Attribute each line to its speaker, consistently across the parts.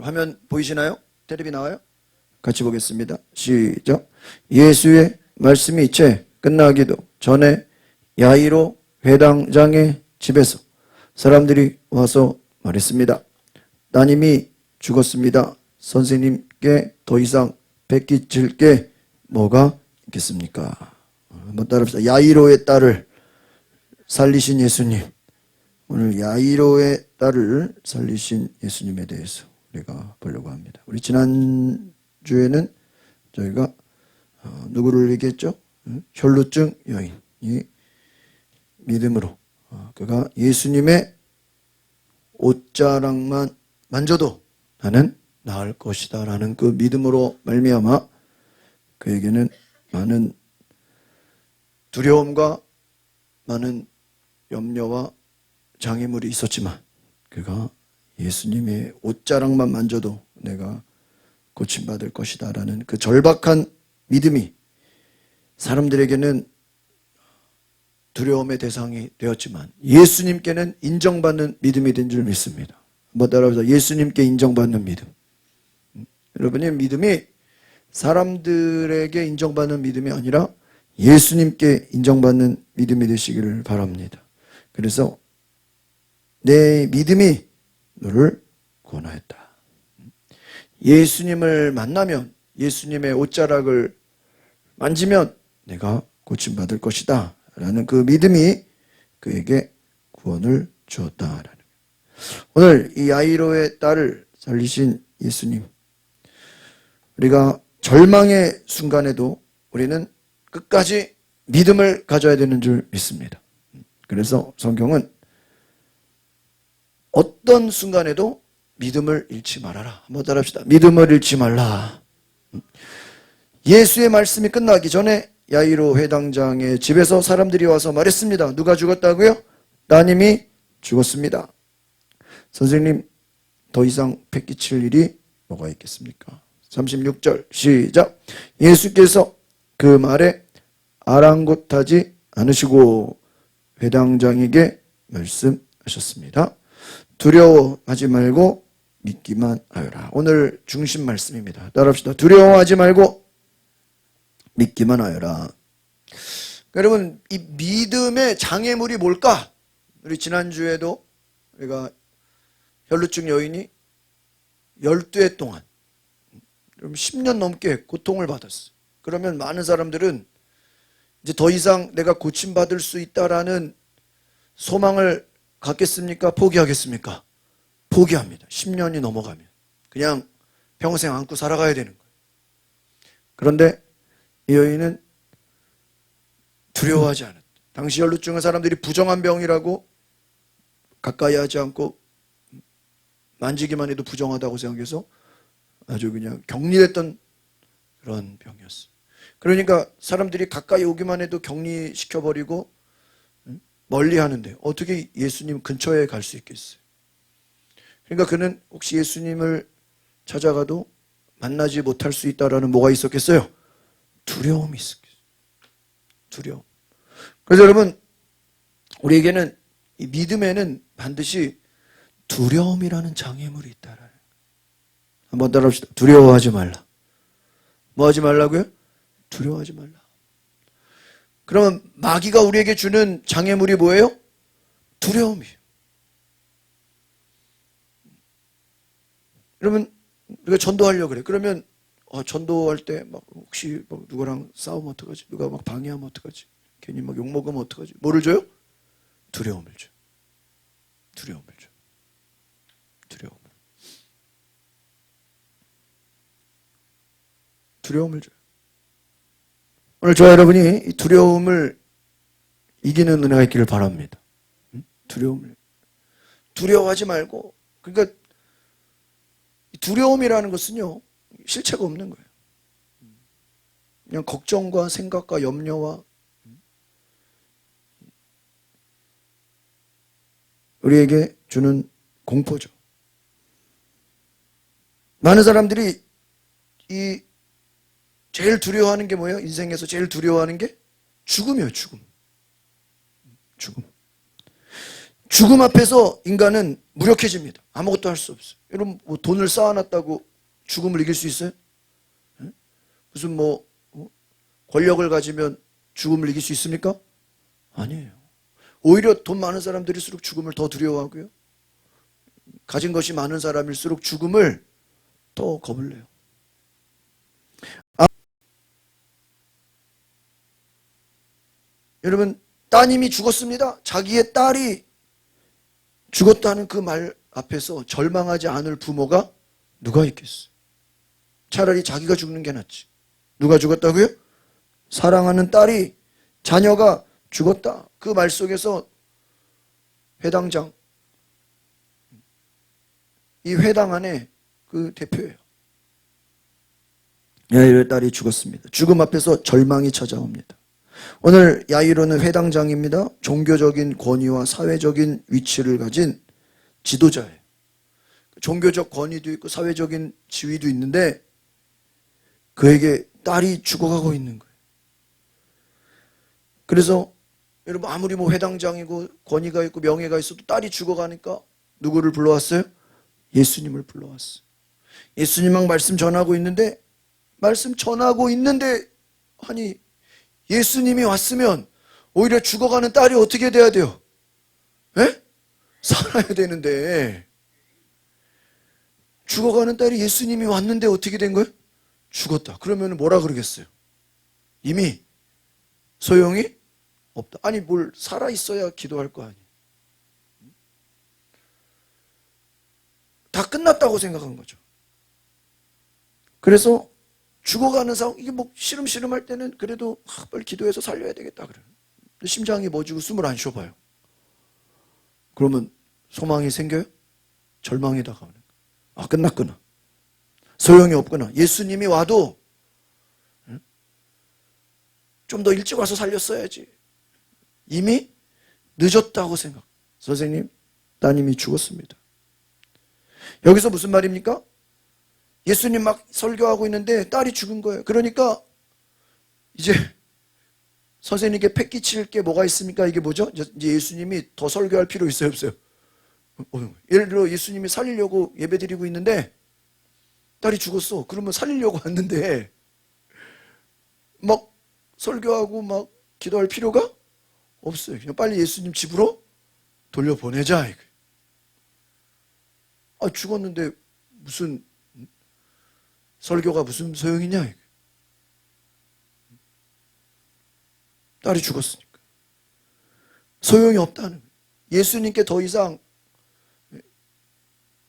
Speaker 1: 화면 보이시나요? 테레비 나와요? 같이 보겠습니다. 시작. 예수의 말씀이 채 끝나기도 전에 야이로 회당장의 집에서 사람들이 와서 말했습니다. 따님이 죽었습니다. 선생님께 더 이상 베끼칠 게 뭐가 있겠습니까? 한번 따라합시다. 야이로의 딸을 살리신 예수님. 오늘 야이로의 딸을 살리신 예수님에 대해서 우리가 보려고 합니다. 우리 지난주에는 저희가 누구를 얘기했죠? 혈루증 여인이 믿음으로 그가 예수님의 옷자락만 만져도 나는 나을 것이다 라는 그 믿음으로 말미암아 그에게는 많은 두려움과 많은 염려와 장애물이 있었지만 그가 예수님의 옷자락만 만져도 내가 고침받을 것이다 라는 그 절박한 믿음이 사람들에게는 두려움의 대상이 되었지만 예수님께는 인정받는 믿음이 된 줄 믿습니다. 한번 따라해보자. 예수님께 인정받는 믿음. 여러분의 믿음이 사람들에게 인정받는 믿음이 아니라 예수님께 인정받는 믿음이 되시기를 바랍니다. 그래서 내 믿음이 너를 구원하였다. 예수님을 만나면 예수님의 옷자락을 만지면 내가 고침받을 것이다 라는 그 믿음이 그에게 구원을 주었다라는 거예요. 오늘 이 야이로의 딸을 살리신 예수님, 우리가 절망의 순간에도 우리는 끝까지 믿음을 가져야 되는 줄 믿습니다. 그래서 성경은 어떤 순간에도 믿음을 잃지 말아라. 한번 따라합시다. 믿음을 잃지 말라. 예수의 말씀이 끝나기 전에 야이로 회당장의 집에서 사람들이 와서 말했습니다. 누가 죽었다고요? 따님이 죽었습니다. 선생님, 더 이상 패기칠 일이 뭐가 있겠습니까? 36절 시작. 예수께서 그 말에 아랑곳하지 않으시고 회당장에게 말씀하셨습니다. 두려워하지 말고 믿기만 하여라. 오늘 중심 말씀입니다. 따라합시다. 두려워하지 말고 믿기만 하여라. 여러분, 이 믿음의 장애물이 뭘까? 우리 지난주에도 우리가 혈루증 여인이 12해 동안 10년 넘게 고통을 받았어요. 그러면 많은 사람들은 이제 더 이상 내가 고침받을 수 있다라는 소망을 갖겠습니까? 포기하겠습니까? 포기합니다. 10년이 넘어가면. 그냥 평생 안고 살아가야 되는 거예요. 그런데 이 여인은 두려워하지 않았다. 당시 혈루증은 사람들이 부정한 병이라고 가까이 하지 않고 만지기만 해도 부정하다고 생각해서 아주 그냥 격리됐던 그런 병이었어요. 그러니까 사람들이 가까이 오기만 해도 격리시켜버리고 멀리 하는데 어떻게 예수님 근처에 갈 수 있겠어요? 그러니까 그는 혹시 예수님을 찾아가도 만나지 못할 수 있다라는 뭐가 있었겠어요? 두려움이 있었겠어요. 두려움. 그래서 여러분, 우리에게는 이 믿음에는 반드시 두려움이라는 장애물이 있다라는. 한번 따라합시다. 두려워하지 말라. 뭐 하지 말라고요? 두려워하지 말라. 그러면 마귀가 우리에게 주는 장애물이 뭐예요? 두려움이에요. 그러면 우리가 전도하려고 그래. 그러면 전도할 때 막 혹시 막 누구랑 싸우면 어떡하지? 누가 막 방해하면 어떡하지? 괜히 막 욕먹으면 어떡하지? 뭐를 줘요? 두려움을 줘. 두려움을 줘. 두려움을. 두려움을 줘요. 오늘 저와 여러분이 이 두려움을 이기는 은혜가 있기를 바랍니다. 두려움을. 두려워하지 말고. 그러니까 두려움이라는 것은요, 실체가 없는 거예요. 그냥 걱정과 생각과 염려와 우리에게 주는 공포죠. 많은 사람들이 이 제일 두려워하는 게 뭐예요? 인생에서 제일 두려워하는 게 죽음이에요. 죽음. 죽음. 죽음 앞에서 인간은 무력해집니다. 아무것도 할 수 없어요. 여러분 뭐 돈을 쌓아놨다고 죽음을 이길 수 있어요? 무슨 뭐 권력을 가지면 죽음을 이길 수 있습니까? 아니에요. 오히려 돈 많은 사람들일수록 죽음을 더 두려워하고요. 가진 것이 많은 사람일수록 죽음을 더 겁을 내요. 여러분 따님이 죽었습니다. 자기의 딸이 죽었다는 그 말 앞에서 절망하지 않을 부모가 누가 있겠어요? 차라리 자기가 죽는 게 낫지. 누가 죽었다고요? 사랑하는 딸이, 자녀가 죽었다. 그 말 속에서 회당장, 이 회당 안에 그 대표예요. 야이로의 딸이 죽었습니다. 죽음 앞에서 절망이 찾아옵니다. 오늘 야이로는 회당장입니다. 종교적인 권위와 사회적인 위치를 가진 지도자예요. 종교적 권위도 있고 사회적인 지위도 있는데 그에게 딸이 죽어가고 있는 거예요. 그래서 여러분 아무리 뭐 회당장이고 권위가 있고 명예가 있어도 딸이 죽어가니까 누구를 불러왔어요? 예수님을 불러왔어요. 예수님만 말씀 전하고 있는데 아니 예수님이 왔으면 오히려 죽어가는 딸이 어떻게 돼야 돼요? 에? 살아야 되는데 죽어가는 딸이 예수님이 왔는데 어떻게 된 거예요? 죽었다. 그러면 뭐라 그러겠어요? 이미 소용이 없다. 아니 뭘 살아있어야 기도할 거 아니에요. 다 끝났다고 생각한 거죠. 그래서 죽어가는 상황, 이게 뭐 시름시름할 때는 그래도 빨리 기도해서 살려야 되겠다 그래요. 심장이 멎고 숨을 안 쉬어봐요. 그러면 소망이 생겨요? 절망이 다가오는 거예요. 아 끝났구나. 소용이 없구나. 예수님이 와도 좀 더 일찍 와서 살렸어야지. 이미 늦었다고 생각. 선생님, 따님이 죽었습니다. 여기서 무슨 말입니까? 예수님 막 설교하고 있는데 딸이 죽은 거예요. 그러니까 이제 선생님께 패기칠 게 뭐가 있습니까? 이게 뭐죠? 이제 예수님이 더 설교할 필요 있어요, 없어요? 예를 들어 예수님이 살리려고 예배드리고 있는데 딸이 죽었어. 그러면 살리려고 왔는데 막 설교하고 막 기도할 필요가 없어요. 그냥 빨리 예수님 집으로 돌려보내자. 아, 죽었는데 무슨 설교가 무슨 소용이냐? 딸이 죽었으니까. 소용이 없다는 거예요. 예수님께 더 이상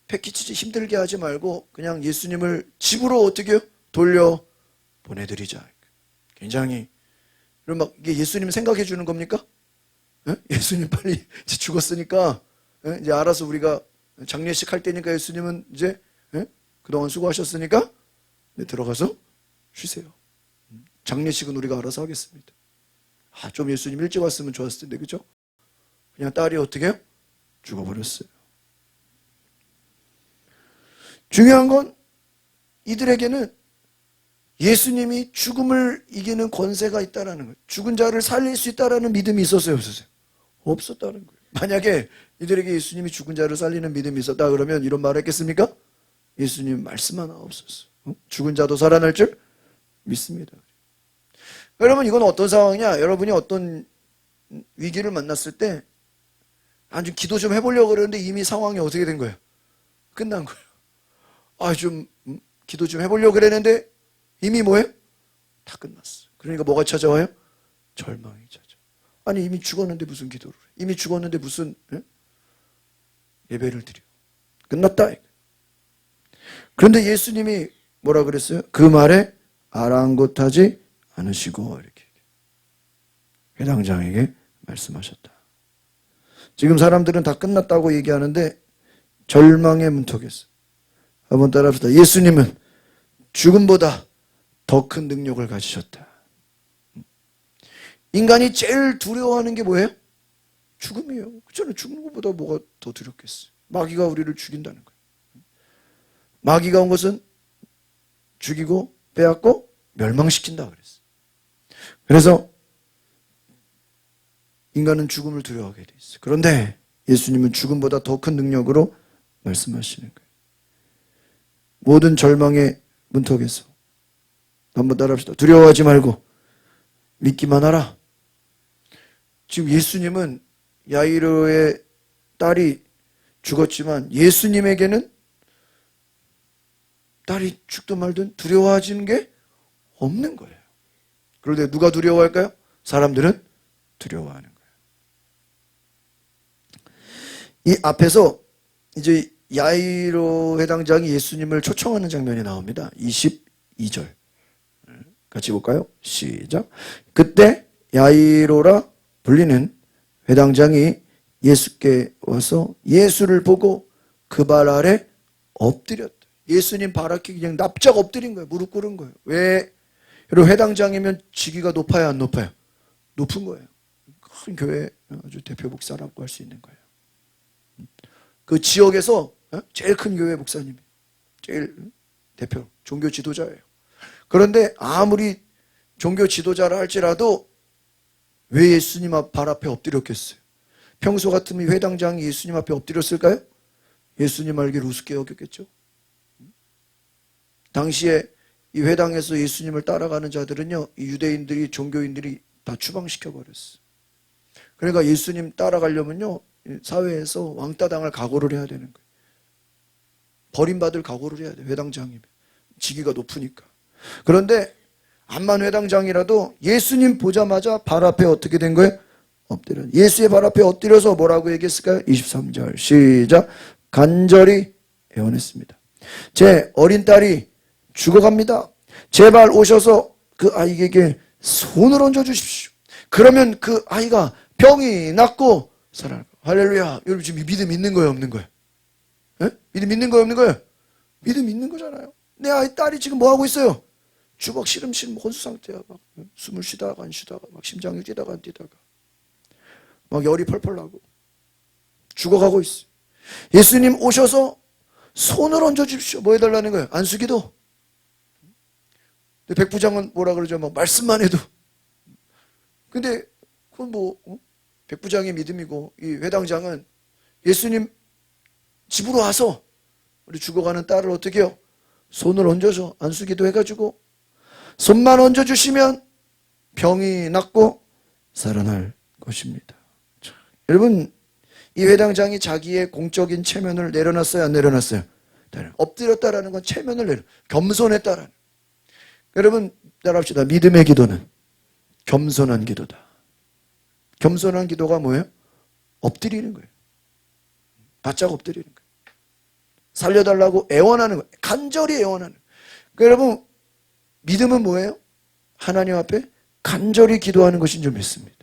Speaker 1: 패키치지 힘들게 하지 말고 그냥 예수님을 집으로 어떻게 돌려 보내드리자. 굉장히 그럼 막 이게 예수님 생각해 주는 겁니까? 예수님 빨리 이제 죽었으니까 이제 알아서 우리가 장례식 할 때니까 예수님은 이제 그동안 수고하셨으니까 들어가서 쉬세요. 장례식은 우리가 알아서 하겠습니다. 아, 좀 예수님 일찍 왔으면 좋았을 텐데, 그죠? 그냥 딸이 어떻게 해요? 죽어버렸어요. 중요한 건 이들에게는 예수님이 죽음을 이기는 권세가 있다는 거예요. 죽은 자를 살릴 수 있다는 믿음이 있었어요, 없었어요? 없었다는 거예요. 만약에 이들에게 예수님이 죽은 자를 살리는 믿음이 있었다 그러면 이런 말을 했겠습니까? 예수님 말씀 하나 없었어. 죽은 자도 살아날 줄 믿습니다. 여러분 이건 어떤 상황이냐? 여러분이 어떤 위기를 만났을 때 좀 기도 좀 해보려고 그러는데 이미 상황이 어떻게 된 거예요? 끝난 거예요. 아, 좀 기도 좀 해보려고 그랬는데 이미 뭐예요? 다 끝났어. 그러니까 뭐가 찾아와요? 절망이 찾아와요. 아니 이미 죽었는데 무슨 기도를 해? 이미 죽었는데 무슨 예배를 드려? 끝났다. 그런데 예수님이 뭐라 그랬어요? 그 말에 아랑곳하지 않으시고 이렇게 회당장에게 말씀하셨다. 지금 사람들은 다 끝났다고 얘기하는데 절망의 문턱에서 한번 따라합시다. 예수님은 죽음보다 더 큰 능력을 가지셨다. 인간이 제일 두려워하는 게 뭐예요? 죽음이에요. 그렇잖아요. 죽는 것보다 뭐가 더 두렵겠어요. 마귀가 우리를 죽인다는 거예요. 마귀가 온 것은 죽이고 빼앗고 멸망시킨다 그랬어요. 그래서 인간은 죽음을 두려워하게 돼 있어요. 그런데 예수님은 죽음보다 더 큰 능력으로 말씀하시는 거예요. 모든 절망의 문턱에서 한번 따라합시다. 두려워하지 말고 믿기만 하라. 지금 예수님은 야이로의 딸이 죽었지만 예수님에게는 딸이 죽든 말든 두려워하지는 게 없는 거예요. 그런데 누가 두려워할까요? 사람들은 두려워하는 거예요. 이 앞에서 이제 야이로 회당장이 예수님을 초청하는 장면이 나옵니다. 22절. 같이 볼까요? 시작. 그때 야이로라 불리는 회당장이 예수께 와서 예수를 보고 그 발 아래 엎드렸다. 예수님 발 앞에 그냥 납작 엎드린 거예요. 무릎 꿇은 거예요. 왜? 여러분 회당장이면 직위가 높아요, 안 높아요? 높은 거예요. 큰 교회 아주 대표 목사라고 할 수 있는 거예요. 그 지역에서 제일 큰 교회 목사님이 제일 대표 종교 지도자예요. 그런데 아무리 종교 지도자라 할지라도 왜 예수님 발 앞에 엎드렸겠어요? 평소 같으면 회당장이 예수님 앞에 엎드렸을까요? 예수님 알기를 우습게 여겼겠죠. 당시에 이 회당에서 예수님을 따라가는 자들은요, 이 유대인들이, 종교인들이 다 추방시켜 버렸어요. 그러니까 예수님 따라가려면요, 사회에서 왕따 당할 각오를 해야 되는 거예요. 버림받을 각오를 해야 돼요. 회당장이면 직위가 높으니까. 그런데 암만 회당장이라도 예수님 보자마자 발 앞에 어떻게 된 거예요? 엎드려. 예수의 발 앞에 엎드려서 뭐라고 얘기했을까요? 23절 시작. 간절히 애원했습니다. 제 어린 딸이 죽어갑니다. 제발 오셔서 그 아이에게 손을 얹어 주십시오. 그러면 그 아이가 병이 낫고 살아날 거예요. 할렐루야. 여러분 지금 믿음 있는 거예요, 없는 거예요? 에? 믿음 있는 거예요, 없는 거예요? 믿음 있는 거잖아요. 내 아이 딸이 지금 뭐 하고 있어요? 주먹 시름시름 혼수 상태야. 막 숨을 쉬다가 안 쉬다가 막 심장이 뛰다가 안 뛰다가 막 열이 펄펄 나고 죽어가고 있어요. 예수님 오셔서 손을 얹어 주십시오. 뭐 해달라는 거예요? 안수기도. 백부장은 뭐라 그러죠? 막 말씀만 해도. 근데 그건 뭐 백부장의 믿음이고 이 회당장은 예수님 집으로 와서 우리 죽어가는 딸을 어떻게 해요? 손을 얹어서 안수기도 해가지고 손만 얹어주시면 병이 낫고 살아날 것입니다. 자, 여러분 이 회당장이 자기의 공적인 체면을 내려놨어요, 안 내려놨어요? 엎드렸다라는 건 체면을 내려, 겸손했다라는. 여러분 따라합시다. 믿음의 기도는 겸손한 기도다. 겸손한 기도가 뭐예요? 엎드리는 거예요. 바짝 엎드리는 거예요. 살려달라고 애원하는 거예요. 간절히 애원하는 거예요. 그러니까 여러분 믿음은 뭐예요? 하나님 앞에 간절히 기도하는 것인 줄 믿습니다.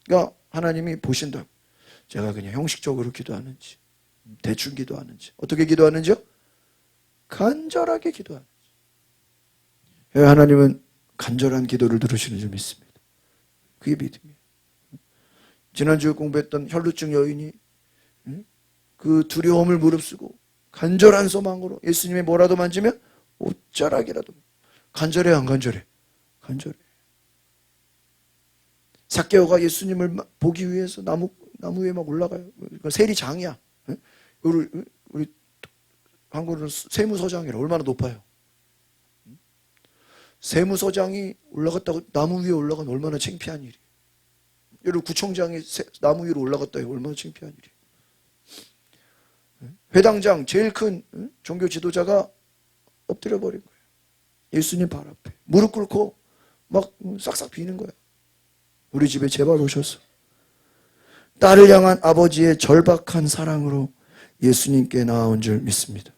Speaker 1: 그러니까 하나님이 보신다고. 제가 그냥 형식적으로 기도하는지 대충 기도하는지 어떻게 기도하는지요? 간절하게 기도하는지. 하나님은 간절한 기도를 들으시는 줄 믿습니다. 그게 믿음이에요. 지난주에 공부했던 혈루증 여인이 그 두려움을 무릅쓰고 간절한 소망으로 예수님의 뭐라도 만지면 옷자락이라도. 간절해 안 간절해? 간절해. 삭개오가 예수님을 보기 위해서 나무 위에 막 올라가요. 세리장이야. 우리 한국으로는 세무서장이라 얼마나 높아요. 세무서장이 올라갔다고 나무 위에 올라가면 얼마나 창피한 일이에요. 여러분 구청장이 나무 위로 올라갔다 해요. 얼마나 창피한 일이에요. 회당장 제일 큰 종교 지도자가 엎드려 버린 거예요. 예수님 발 앞에 무릎 꿇고 막 싹싹 비는 거야. 우리 집에 제발 오셔서. 딸을 향한 아버지의 절박한 사랑으로 예수님께 나아온 줄 믿습니다.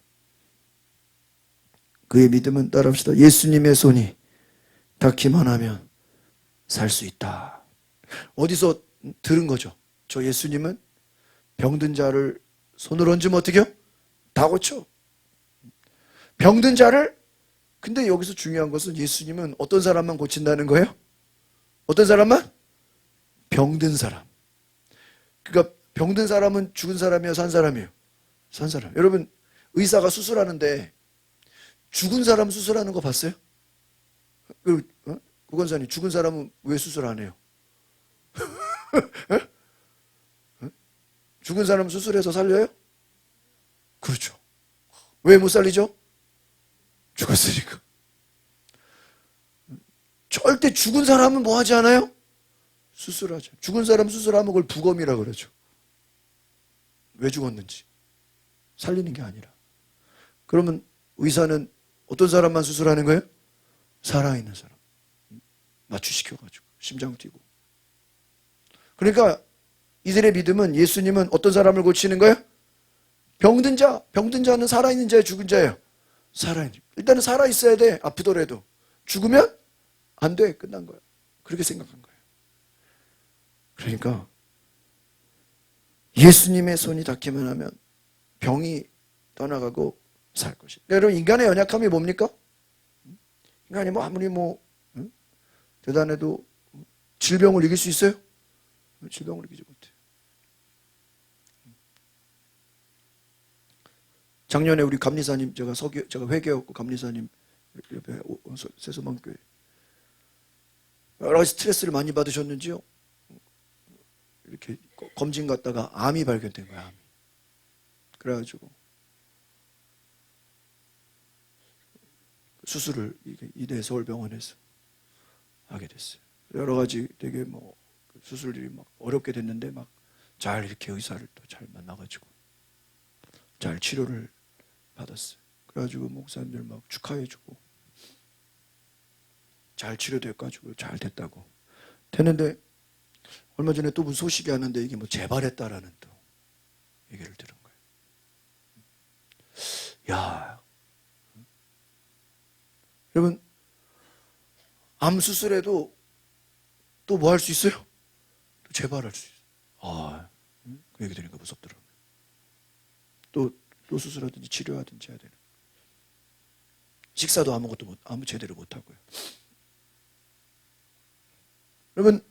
Speaker 1: 그의 믿음은 따라합시다. 예수님의 손이 닿기만 하면 살 수 있다. 어디서 들은 거죠? 저 예수님은 병든 자를 손을 얹으면 어떻게 해요? 다 고쳐. 병든 자를. 근데 여기서 중요한 것은 예수님은 어떤 사람만 고친다는 거예요? 어떤 사람만? 병든 사람. 그러니까 병든 사람은 죽은 사람이에요, 산 사람이에요? 산 사람. 여러분 의사가 수술하는데 죽은 사람 수술하는 거 봤어요? 구건사님 죽은 사람은 왜 수술 안 해요? 죽은 사람 수술해서 살려요? 그렇죠. 왜 못 살리죠? 죽었으니까. 절대 죽은 사람은 뭐 하지 않아요? 수술하죠. 죽은 사람 수술하면 그걸 부검이라 그러죠. 왜 죽었는지. 살리는 게 아니라. 그러면 의사는 어떤 사람만 수술하는 거예요? 살아있는 사람. 마취시켜가지고 심장 뛰고. 그러니까 이들의 믿음은 예수님은 어떤 사람을 고치는 거예요? 병든 자. 병든 자는 살아있는 자예요? 죽은 자예요? 살아있는. 일단은 살아있어야 돼. 아프더라도. 죽으면 안 돼. 끝난 거야. 그렇게 생각한 거예요. 그러니까 예수님의 손이 닿기만 하면 병이 떠나가고 살 것이에요. 여러분, 인간의 연약함이 뭡니까? 인간이 뭐 아무리 대단해도 질병을 이길 수 있어요? 질병을 이기지 못해요. 작년에 우리 감리사님, 제가 회계였고 감리사님 옆에 세소망교회 여러 가지 스트레스를 많이 받으셨는지요? 이렇게 검진 갔다가 암이 발견된 거야. 암이. 그래가지고 수술을 이대 서울병원에서 하게 됐어요. 여러 가지 되게 수술들이 막 어렵게 됐는데 막 잘 이렇게 의사를 또 잘 만나가지고 잘 치료를 받았어요. 그래가지고 목사님들 막 축하해주고 잘 치료돼가지고 잘 됐다고 됐는데 얼마 전에 또 무슨 소식이 왔는데 이게 재발했다라는 또 얘기를 들은 거예요. 야, 여러분 암 수술에도 또 뭐 할 수 있어요? 또 재발할 수 있어요. 그 얘기 들으니까 무섭더라고요. 또 수술하든지 치료하든지 해야 되는. 식사도 아무 제대로 못 하고요. 여러분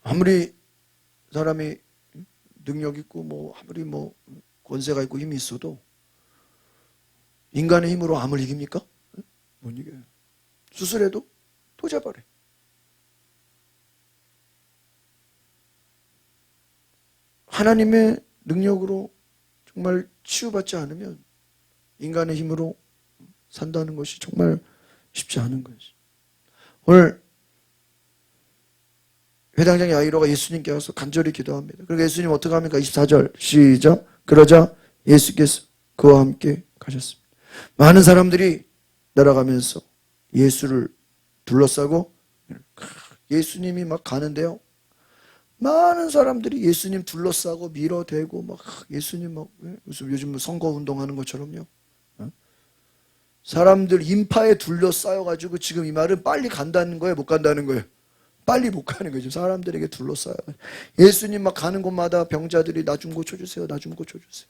Speaker 1: 아무리 사람이 능력 있고 아무리 권세가 있고 힘이 있어도 인간의 힘으로 암을 이깁니까? 못 이겨요. 수술해도 또 재발해. 하나님의 능력으로 정말 치유받지 않으면 인간의 힘으로 산다는 것이 정말 쉽지 않은 것이. 오늘 회당장 야이로가 예수님께 와서 간절히 기도합니다. 그리고 예수님 어떻게 합니까? 24절 시작. 그러자 예수께서 그와 함께 가셨습니다. 많은 사람들이 날아가면서 예수를 둘러싸고 예수님이 막 가는데요. 많은 사람들이 예수님 둘러싸고 밀어대고 막 예수님 요즘 선거 운동하는 것처럼요. 사람들 인파에 둘러싸여가지고 지금 이 말은 빨리 간다는 거예요? 못 간다는 거예요? 빨리 못 가는 거죠. 사람들에게 둘러싸여. 예수님 막 가는 곳마다 병자들이 나 좀 고쳐주세요. 나 좀 고쳐주세요.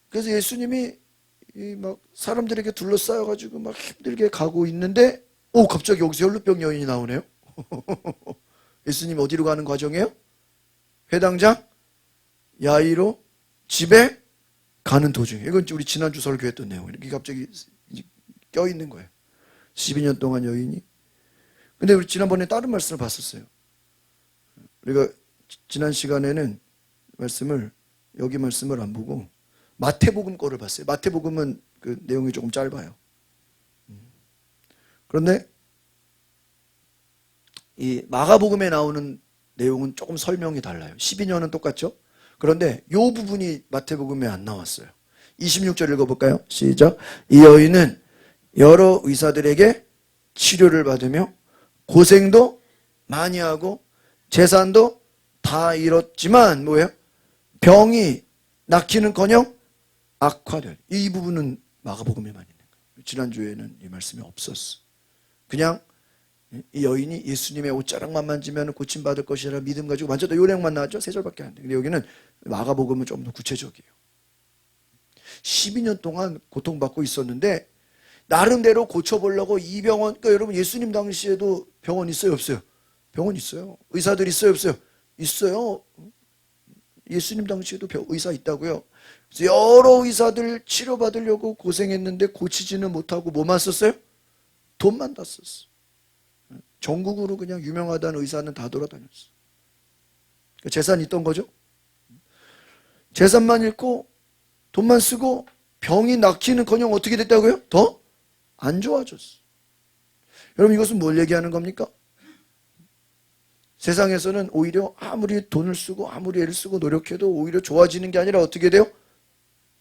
Speaker 1: 그래서 예수님이 막 사람들에게 둘러싸여가지고 막 힘들게 가고 있는데, 갑자기 여기서 혈루병 여인이 나오네요. 예수님 어디로 가는 과정이에요? 회당장 야이로 집에 가는 도중에. 이건 우리 지난주 설교했던 내용. 이렇게 갑자기 껴있는 거예요. 12년 동안 여인이. 근데 우리 지난번에 다른 말씀을 봤었어요. 우리가 지난 시간에는 여기 말씀을 안 보고 마태복음 거를 봤어요. 마태복음은 그 내용이 조금 짧아요. 그런데 이 마가복음에 나오는 내용은 조금 설명이 달라요. 12년은 똑같죠? 그런데 이 부분이 마태복음에 안 나왔어요. 26절 읽어볼까요? 시작. 이 여인은 여러 의사들에게 치료를 받으며 고생도 많이 하고 재산도 다 잃었지만 뭐예요? 병이 낫기는커녕 악화될. 이 부분은 마가복음에만 있는 거예요. 지난주에는 이 말씀이 없었어. 그냥 이 여인이 예수님의 옷자락만 만지면 고침받을 것이라 믿음 가지고 만져도 요령만 나왔죠? 3절밖에 안 돼. 근데 여기는 마가복음은 좀 더 구체적이에요. 12년 동안 고통받고 있었는데 나름대로 고쳐보려고 이 병원, 그러니까 여러분 예수님 당시에도 병원 있어요? 없어요? 병원 있어요. 의사들 있어요? 없어요? 있어요. 예수님 당시에도 의사 있다고요. 그래서 여러 의사들 치료받으려고 고생했는데 고치지는 못하고 뭐만 썼어요? 돈만 다 썼어. 전국으로 그냥 유명하다는 의사는 다 돌아다녔어. 재산이 있던 거죠. 재산만 잃고 돈만 쓰고 병이 낫기는커녕 어떻게 됐다고요? 더 안 좋아졌어. 여러분 이것은 뭘 얘기하는 겁니까? 세상에서는 오히려 아무리 돈을 쓰고 아무리 애를 쓰고 노력해도 오히려 좋아지는 게 아니라 어떻게 돼요?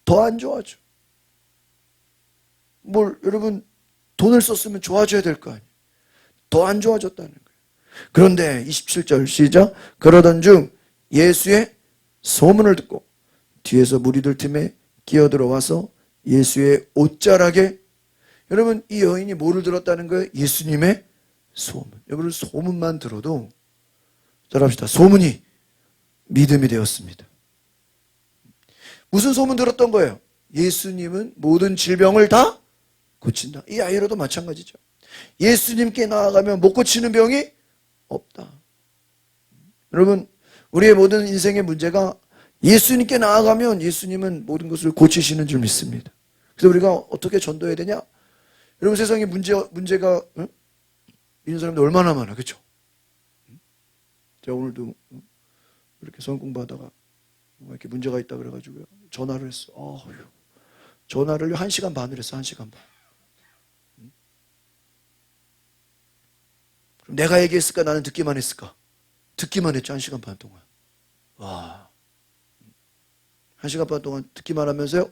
Speaker 1: 더 안 좋아져. 여러분 돈을 썼으면 좋아져야 될 거 아니에요. 더 안 좋아졌다는 거예요. 그런데 27절 시작. 그러던 중 예수의 소문을 듣고 뒤에서 무리들 틈에 끼어들어와서 예수의 옷자락에, 여러분 이 여인이 뭐를 들었다는 거예요? 예수님의 소문. 여러분 소문만 들어도, 따라합시다. 소문이 믿음이 되었습니다. 무슨 소문 들었던 거예요? 예수님은 모든 질병을 다 고친다. 이 아이로도 마찬가지죠. 예수님께 나아가면 못 고치는 병이 없다. 여러분 우리의 모든 인생의 문제가 예수님께 나아가면 예수님은 모든 것을 고치시는 줄 믿습니다. 그래서 우리가 어떻게 전도해야 되냐? 여러분 세상에 문제가 있는 사람들 얼마나 많아, 그렇죠? 제가 오늘도 이렇게 성경 공부하다가 이렇게 문제가 있다 그래가지고요 전화를 했어. 전화를 1시간 반을 했어. 1시간 반. 그럼 내가 얘기했을까? 나는 듣기만 했을까? 듣기만 했죠. 1시간 반 동안. 와, 1시간 반 동안 듣기만 하면서요,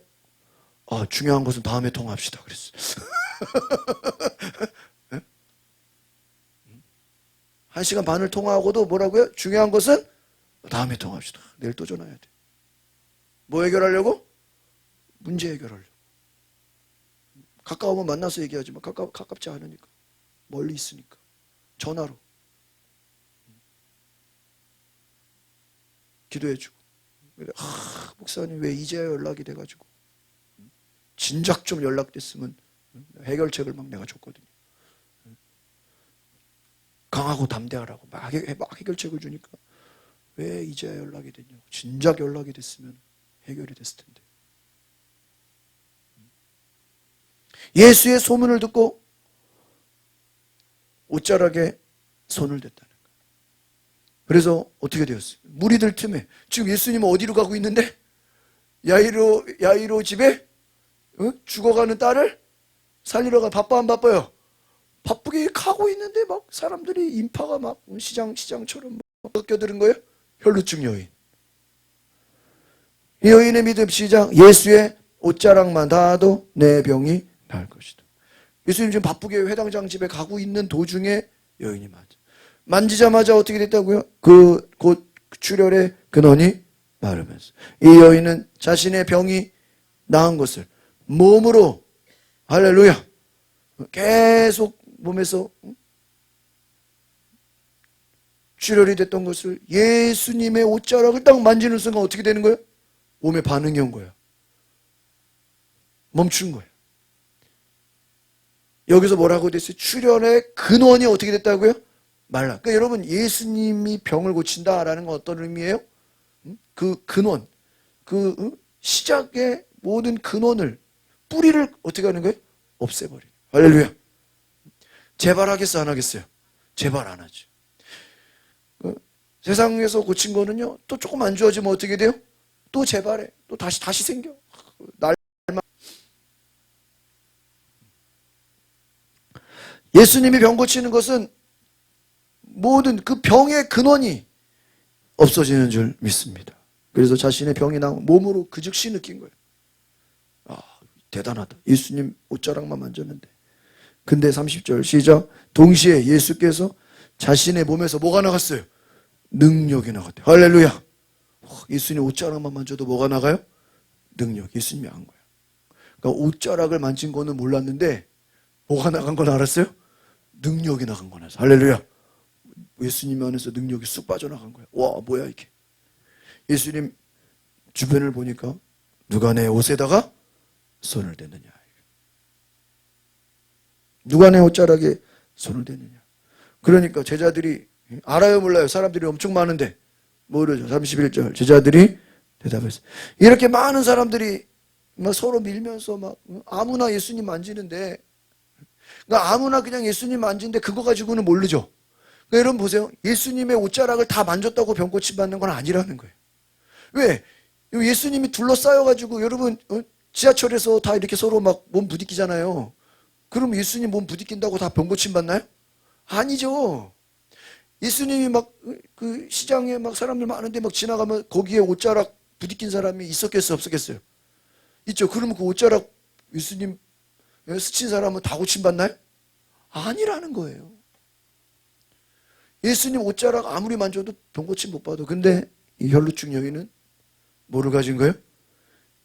Speaker 1: 중요한 것은 다음에 통화합시다 그랬어. 1시간 반을 통화하고도 뭐라고요? 중요한 것은 다음에 통화합시다. 내일 또 전화해야 돼. 뭐 해결하려고? 문제 해결하려고. 가까우면 만나서 얘기하지만 가깝지 않으니까, 멀리 있으니까 전화로 기도해주고. 목사님 왜 이제야 연락이 돼가지고, 진작 좀 연락됐으면 해결책을 막 내가 줬거든요. 강하고 담대하라고 막 해결책을 주니까 왜 이제야 연락이 됐냐고. 진작 연락이 됐으면 해결이 됐을 텐데. 예수의 소문을 듣고 옷자락에 손을 댔다는 거예요. 그래서 어떻게 되었어요? 무리들 틈에, 지금 예수님은 어디로 가고 있는데? 야이로 집에 죽어가는 딸을 살리러 바빠 안 바빠요? 바쁘게 가고 있는데 막 사람들이, 인파가 막 시장처럼 막 껴드는 거예요. 혈루증 여인. 이 여인의 믿음 시작. 예수의 옷자락만 닿아도 내 병이 나을 것이다. 예수님 지금 바쁘게 회당장 집에 가고 있는 도중에 여인이 만지자마자 어떻게 됐다고요? 곧 출혈의 근원이 마르면서 이 여인은 자신의 병이 나은 것을 몸으로, 할렐루야, 계속 몸에서 출혈이 됐던 것을 예수님의 옷자락을 딱 만지는 순간 어떻게 되는 거예요? 몸에 반응이 온 거예요. 멈춘 거예요. 여기서 뭐라고 됐어요? 출혈의 근원이 어떻게 됐다고요? 말라. 그러니까 여러분 예수님이 병을 고친다라는 건 어떤 의미예요? 그 근원, 시작의 모든 근원을, 뿌리를 어떻게 하는 거예요? 없애버려요. 할렐루야. 제발 하겠어 안 하겠어요? 제발 안 하죠. 세상에서 고친 거는요, 또 조금 안 좋아지면 어떻게 돼요? 또 재발해. 또 다시 생겨. 예수님이 병 고치는 것은 모든 그 병의 근원이 없어지는 줄 믿습니다. 그래서 자신의 병이 나온 몸으로 그 즉시 느낀 거예요. 대단하다. 예수님 옷자락만 만졌는데. 근데 30절 시작. 동시에 예수께서 자신의 몸에서 뭐가 나갔어요? 능력이 나갔대요. 할렐루야. 예수님 옷자락만 만져도 뭐가 나가요? 능력. 예수님이 한 거예요. 그러니까 옷자락을 만진 거는 몰랐는데 뭐가 나간 건 알았어요? 능력이 나간 건 알았어요. 할렐루야. 예수님 안에서 능력이 쑥 빠져나간 거예요. 와, 뭐야 이게. 예수님 주변을 보니까 누가 내 옷에다가 손을 대느냐. 누가 내 옷자락에 손을 대느냐. 그러니까 제자들이 알아요 몰라요? 사람들이 엄청 많은데 모르죠. 31절 제자들이 대답했어요. 이렇게 많은 사람들이 막 서로 밀면서 막 아무나 예수님 만지는데 그러니까 아무나 그냥 예수님 만지는데 그거 가지고는 모르죠. 그러니까 여러분 보세요. 예수님의 옷자락을 다 만졌다고 병 고침 받는 건 아니라는 거예요. 왜? 예수님이 둘러싸여가지고 여러분 지하철에서 다 이렇게 서로 막 몸 부딪히잖아요. 그럼 예수님 몸 부딪힌다고 다 병 고침 받나요? 아니죠. 예수님이 막 그 시장에 막 사람들 많은데 막 지나가면 거기에 옷자락 부딪힌 사람이 있었겠어요, 없었겠어요? 있죠. 그러면 그 옷자락 예수님 스친 사람은 다 고침 받나요? 아니라는 거예요. 예수님 옷자락 아무리 만져도 병 고침 못 받아. 근데 이 혈루증 여인은 뭐를 가진 거예요?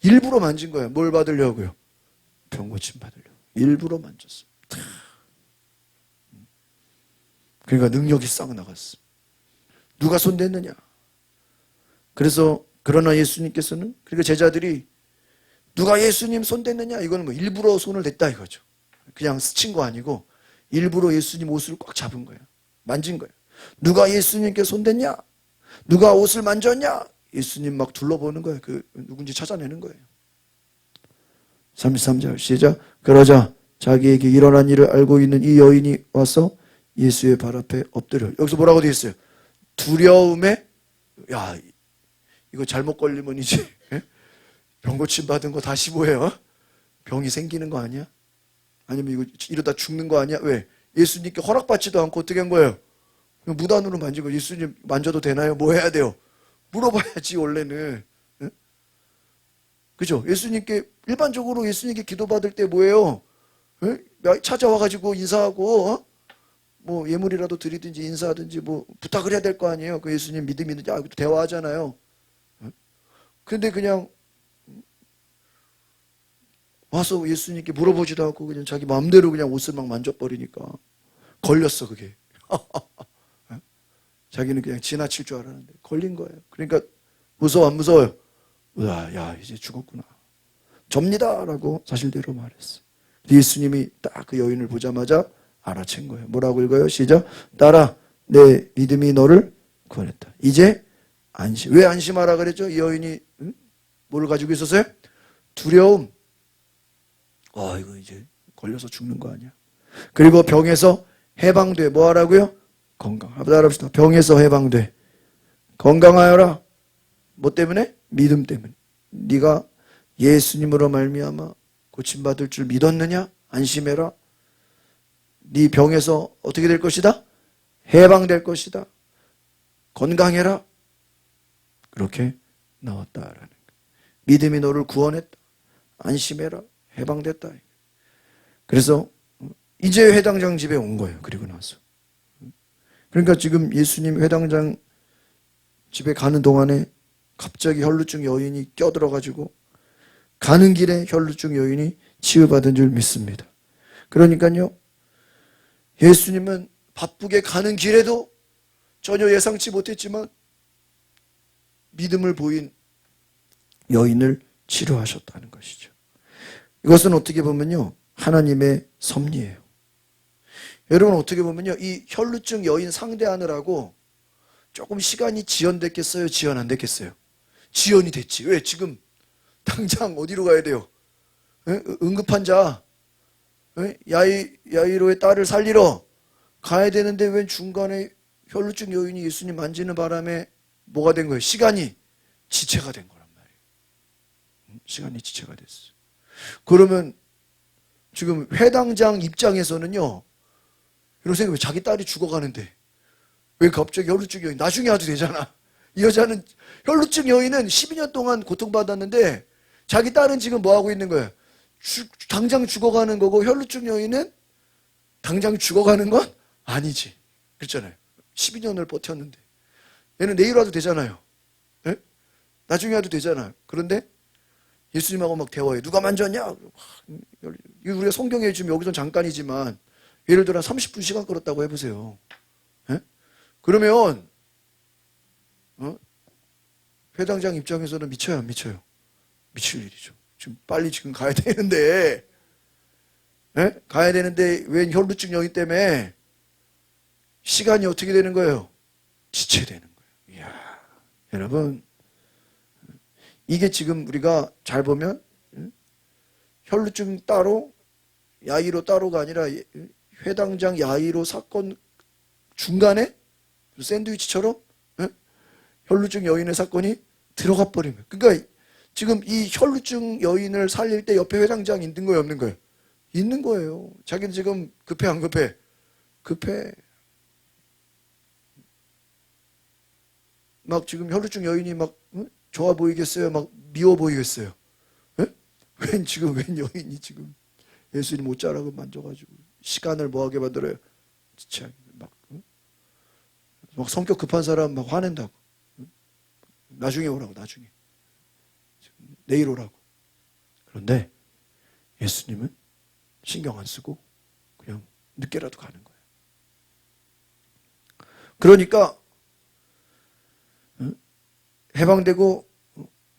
Speaker 1: 일부러 만진 거예요. 뭘 받으려고요? 병 고침 받으려고. 일부러 만졌어. 그러니까 능력이 싹 나갔어. 누가 손댔느냐? 그래서 그러나 예수님께서는 그러니까 제자들이 누가 예수님 손댔느냐? 이거는 뭐 일부러 손을 댔다 이거죠. 그냥 스친 거 아니고 일부러 예수님 옷을 꽉 잡은 거예요. 만진 거예요. 누가 예수님께 손댔냐? 누가 옷을 만졌냐? 예수님 막 둘러보는 거예요. 그 누군지 찾아내는 거예요. 33절 시작. 그러자 자기에게 일어난 일을 알고 있는 이 여인이 와서 예수의 발 앞에 엎드려. 여기서 뭐라고 되어 있어요? 두려움에 야 이거 잘못 걸리면 이제 병 고침 받은 거 다시 뭐예요? 병이 생기는 거 아니야? 아니면 이거 이러다 죽는 거 아니야? 왜? 예수님께 허락받지도 않고 어떻게 한 거예요? 무단으로 만진 거. 예수님 만져도 되나요? 뭐 해야 돼요? 물어봐야지 원래는. 그죠? 예수님께 일반적으로 예수님께 기도받을 때 뭐예요? 찾아와가지고 인사하고 뭐 예물이라도 드리든지 인사하든지 뭐 부탁을 해야 될 거 아니에요. 그 예수님 믿음이 있는지 대화하잖아요. 근데 그냥 와서 예수님께 물어보지도 않고 그냥 자기 마음대로 그냥 옷을 막 만져버리니까 걸렸어 그게. 자기는 그냥 지나칠 줄 알았는데 걸린 거예요. 그러니까 무서워 안 무서워요? 야 이제 죽었구나. 접니다 라고 사실대로 말했어. 예수님이 딱 그 여인을 보자마자 알아챈 거예요. 뭐라고 읽어요? 시작. 딸아 내 믿음이 너를 구원했다. 이제 안심. 왜 안심하라 그랬죠? 이 여인이 뭘 가지고 있었어요? 두려움. 이거 이제 걸려서 죽는 거 아니야. 그리고 병에서 해방돼. 뭐 하라고요? 건강. 따라합시다. 병에서 해방돼. 건강하여라. 뭐 때문에? 믿음 때문에. 네가 예수님으로 말미암아 고침받을 줄 믿었느냐? 안심해라. 네 병에서 어떻게 될 것이다? 해방될 것이다. 건강해라. 그렇게 나왔다라는 거예요. 믿음이 너를 구원했다. 안심해라. 해방됐다. 그래서 이제 회당장 집에 온 거예요. 그리고 나서. 그러니까 지금 예수님 회당장 집에 가는 동안에 갑자기 혈루증 여인이 껴들어가지고 가는 길에 혈루증 여인이 치유받은 줄 믿습니다. 그러니까요. 예수님은 바쁘게 가는 길에도 전혀 예상치 못했지만 믿음을 보인 여인을 치료하셨다는 것이죠. 이것은 어떻게 보면요. 하나님의 섭리예요. 여러분 어떻게 보면요. 이 혈루증 여인 상대하느라고 조금 시간이 지연됐겠어요? 지연 안 됐겠어요? 지연이 됐지. 왜? 지금 당장 어디로 가야 돼요? 응급환자 야이로의 딸을 살리러 가야 되는데 왜 중간에 혈루증 여인이 예수님 만지는 바람에 뭐가 된 거예요? 시간이 지체가 된 거란 말이에요. 시간이 지체가 됐어요. 그러면 지금 회당장 입장에서는요. 이런 생각이 자기 딸이 죽어가는데 왜 갑자기 혈루증 여인 나중에 와도 되잖아. 이 여자는 혈루증 여인은 12년 동안 고통받았는데 자기 딸은 지금 뭐하고 있는 거예요? 당장 죽어가는 거고 혈루증 여인은 당장 죽어가는 건 아니지. 그렇잖아요. 12년을 버텼는데 얘는 내일 와도 되잖아요. 에? 나중에 와도 되잖아요. 그런데 예수님하고 막 대화해. 누가 만졌냐? 우리가 성경에 지금 여기서 잠깐이지만 예를 들어 30분 시간 끌었다고 해보세요. 에? 그러면 회당장 입장에서는 미쳐요 안 미쳐요? 미칠 일이죠. 지금 빨리 지금 가야 되는데 가야 되는데 웬 혈루증 여인 때문에 시간이 어떻게 되는 거예요? 지체되는 거예요. 이야, 여러분 이게 지금 우리가 잘 보면 혈루증 따로 야이로 따로가 아니라 회당장 야이로 사건 중간에 샌드위치처럼 혈루증 여인의 사건이 들어가 버리면, 그러니까 지금 이 혈루증 여인을 살릴 때 옆에 회당장이 있는 거예요, 없는 거예요? 있는 거예요. 자기는 지금 급해 안 급해? 급해. 막 지금 혈루증 여인이 막 좋아 보이겠어요? 막 미워 보이겠어요? 웬 여인이 지금 예수님 옷자락을 만져가지고 시간을 뭐하게 만들어요? 진짜 막 성격 급한 사람 막 화낸다고. 나중에 오라고, 나중에. 내일 오라고. 그런데 예수님은 신경 안 쓰고 그냥 늦게라도 가는 거예요. 그러니까 해방되고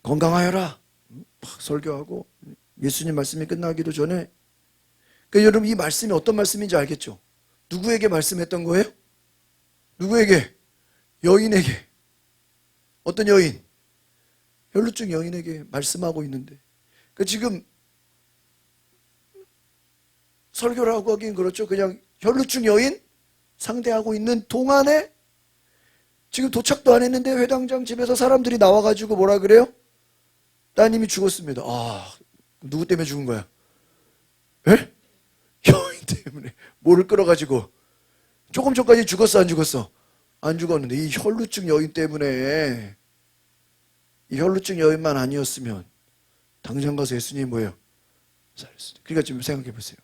Speaker 1: 건강하여라 막 설교하고 예수님 말씀이 끝나기도 전에, 그러니까 여러분 이 말씀이 어떤 말씀인지 알겠죠? 누구에게 말씀했던 거예요? 누구에게? 여인에게. 어떤 여인? 혈루증 여인에게 말씀하고 있는데, 그러니까 지금 설교라고 하긴 그렇죠. 그냥 혈루증 여인 상대하고 있는 동안에 지금 도착도 안 했는데 회당장 집에서 사람들이 나와가지고 뭐라 그래요? 따님이 죽었습니다. 아, 누구 때문에 죽은 거야? 에? 여인 때문에. 뭐를 끌어가지고. 조금 전까지 죽었어, 안 죽었어? 안 죽었는데 이 혈루증 여인 때문에, 이 혈루증 여인만 아니었으면 당장 가서 예수님이 뭐예요? 살렸어요. 그러니까 지금 생각해 보세요.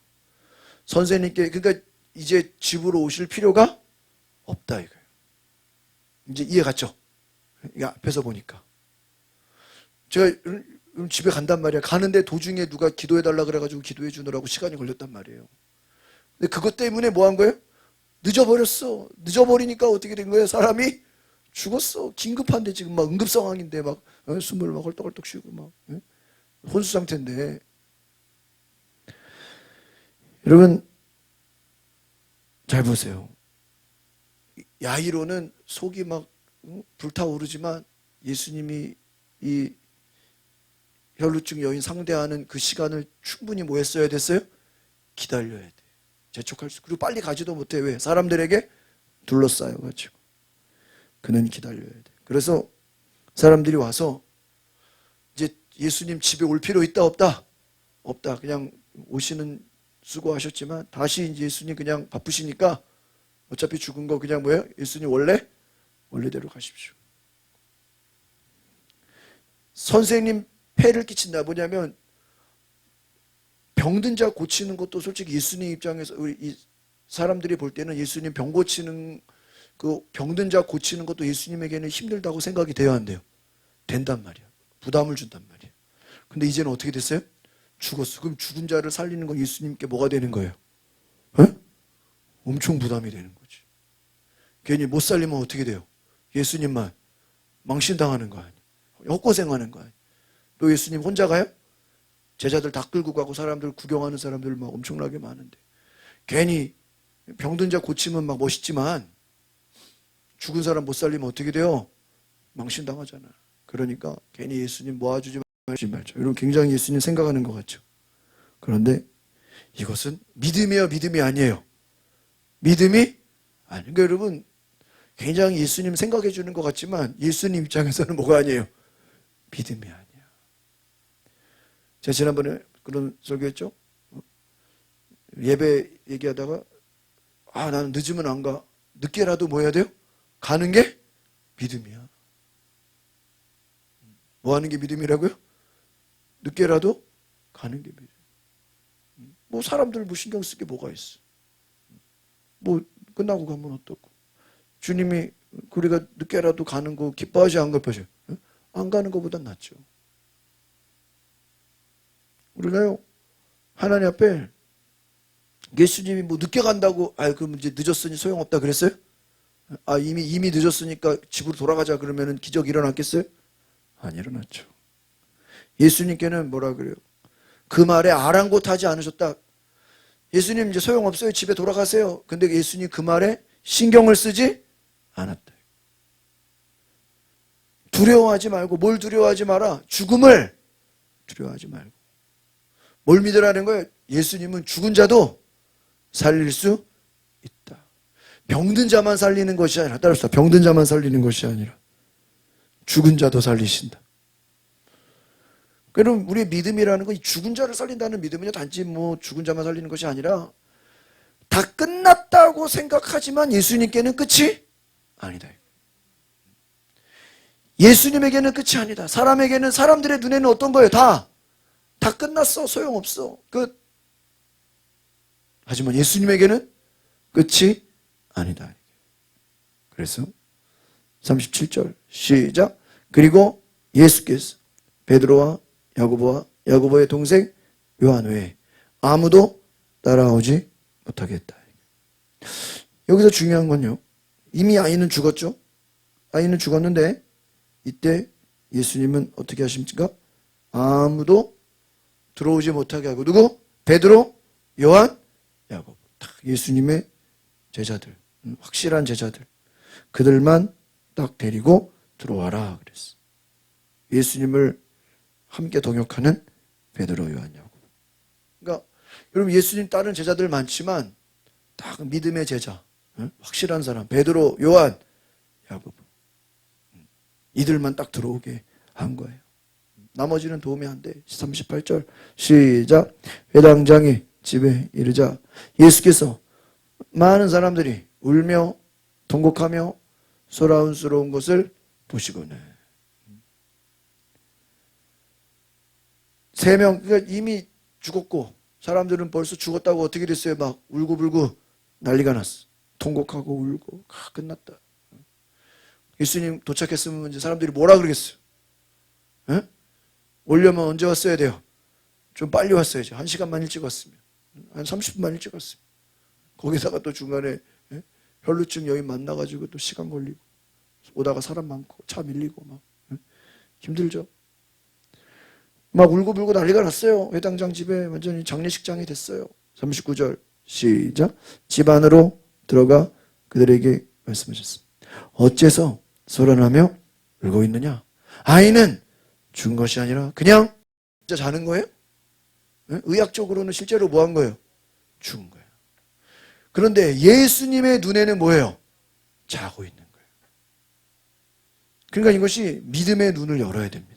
Speaker 1: 선생님께, 그러니까 이제 집으로 오실 필요가 없다 이거예요. 이제 이해 갔죠? 이게 앞에서 보니까. 제가 집에 간단 말이야. 가는데 도중에 누가 기도해달라 그래가지고 기도해 주느라고 시간이 걸렸단 말이에요. 근데 그것 때문에 뭐 한 거예요? 늦어버렸어. 늦어버리니까 어떻게 된 거예요? 사람이 죽었어. 긴급한데 지금 막 응급 상황인데 막 숨을 막 헐떡헐떡 쉬고 막 혼수 상태인데. 여러분 잘 보세요. 야이로는 속이 막 불타오르지만 예수님이 이 혈루증 여인 상대하는 그 시간을 충분히 뭐 했어야 됐어요? 기다려야 돼. 재촉할 수. 그리고 빨리 가지도 못해. 왜? 사람들에게 둘러싸여가지고. 그는 기다려야 돼. 그래서 사람들이 와서 이제 예수님 집에 올 필요 있다 없다? 없다. 그냥 오시는 수고하셨지만 다시 이제 예수님 그냥 바쁘시니까 어차피 죽은 거 그냥 뭐예요? 예수님 원래대로 가십시오. 선생님 폐를 끼친다. 뭐냐면 병든 자 고치는 것도 솔직히 예수님 입장에서 우리 이 사람들이 볼 때는 예수님 병 고치는 그 병든 자 고치는 것도 예수님에게는 힘들다고 생각이 돼야 한대요. 된단 말이야. 부담을 준단 말이야. 근데 이제는 어떻게 됐어요? 죽었어. 그럼 죽은 자를 살리는 건 예수님께 뭐가 되는 거예요? 엄청 부담이 되는 거지. 괜히 못 살리면 어떻게 돼요? 예수님만 망신당하는 거 아니야. 헛고생하는 거 아니야. 또 예수님 혼자 가요? 제자들 다 끌고 가고 사람들 구경하는 사람들 막 엄청나게 많은데 괜히 병든 자 고치면 막 멋있지만 죽은 사람 못 살리면 어떻게 돼요? 망신당하잖아. 그러니까 괜히 예수님 모아주지 말자. 여러분 굉장히 예수님 생각하는 것 같죠. 그런데 이것은 믿음이에요, 믿음이 아니에요? 믿음이 아니. 그러니까 여러분 굉장히 예수님 생각해 주는 것 같지만 예수님 입장에서는 뭐가 아니에요? 믿음이 아니야. 제가 지난번에 그런 설교했죠? 예배 얘기하다가 나는 늦으면 안 가. 늦게라도 뭐 해야 돼요? 가는 게 믿음이야. 뭐 하는 게 믿음이라고요? 늦게라도 가는 게 믿음. 뭐 사람들 뭐 신경 쓸 게 뭐가 있어. 뭐 끝나고 가면 어떻고. 주님이 우리가 늦게라도 가는 거 기뻐하지 안 기뻐하지? 안 가는 것보단 낫죠. 우리가요 하나님 앞에 예수님이 뭐 늦게 간다고 그럼 이제 늦었으니 소용없다 그랬어요? 이미 늦었으니까 집으로 돌아가자 그러면은 기적이 일어났겠어요? 안 일어났죠. 예수님께는 뭐라 그래요? 그 말에 아랑곳하지 않으셨다. 예수님 이제 소용없어요. 집에 돌아가세요. 근데 예수님 그 말에 신경을 쓰지 않았다. 두려워하지 말고 뭘 두려워하지 마라? 죽음을 두려워하지 말고 뭘 믿으라는 거예요? 예수님은 죽은 자도 살릴 수 있다. 병든 자만 살리는 것이 아니라, 따라서 병든 자만 살리는 것이 아니라 죽은 자도 살리신다. 그럼 우리의 믿음이라는 건 죽은 자를 살린다는 믿음은요, 단지 뭐 죽은 자만 살리는 것이 아니라 다 끝났다고 생각하지만 예수님께는 끝이 아니다. 예수님에게는 끝이 아니다. 사람에게는, 사람들의 눈에는 어떤 거예요? 다 끝났어. 소용없어. 끝. 하지만 예수님에게는 끝이 아니다. 그래서 37절 시작. 그리고 예수께서 베드로와 야고보와 야고보의 동생 요한 외에 아무도 따라오지 못하게 했다. 여기서 중요한 건요, 이미 아이는 죽었죠. 아이는 죽었는데 이때 예수님은 어떻게 하십니까? 아무도 들어오지 못하게 하고, 누구? 베드로, 요한, 야고보. 딱 예수님의 제자들, 확실한 제자들, 그들만 딱 데리고 들어와라 그랬어. 예수님을 함께 동역하는 베드로, 요한, 야고보. 그러니까 여러분, 예수님 따른 제자들 많지만 딱 믿음의 제자, 확실한 사람, 베드로, 요한, 야고보, 이들만 딱 들어오게 한 거예요. 나머지는 도움이 안 돼. 38절 시작. 회당장이 집에 이르자 예수께서 많은 사람들이 울며 통곡하며 소라운스러운 것을 보시고는, 3명, 그러니까 이미 죽었고 사람들은 벌써 죽었다고 어떻게 됐어요? 막 울고불고 난리가 났어. 통곡하고 울고 끝났다. 예수님 도착했으면 이제 사람들이 뭐라 그러겠어요? 에? 오려면 언제 왔어야 돼요? 좀 빨리 왔어야죠. 1시간만 일찍 왔으면, 한 30분만 일찍 왔으면. 거기다가 또 중간에 혈루증 여인 만나가지고 또 시간 걸리고, 오다가 사람 많고 차 밀리고 막 힘들죠. 막 울고불고 난리가 났어요. 회당장 집에 완전히 장례식장이 됐어요. 39절 시작. 집 안으로 들어가 그들에게 말씀하셨습니다. 어째서 소란하며 울고 있느냐? 아이는 죽은 것이 아니라 그냥 진짜 자는 거예요? 의학적으로는 실제로 뭐 한 거예요? 죽은 거예요. 그런데 예수님의 눈에는 뭐예요? 자고 있는 거예요. 그러니까 이것이 믿음의 눈을 열어야 됩니다.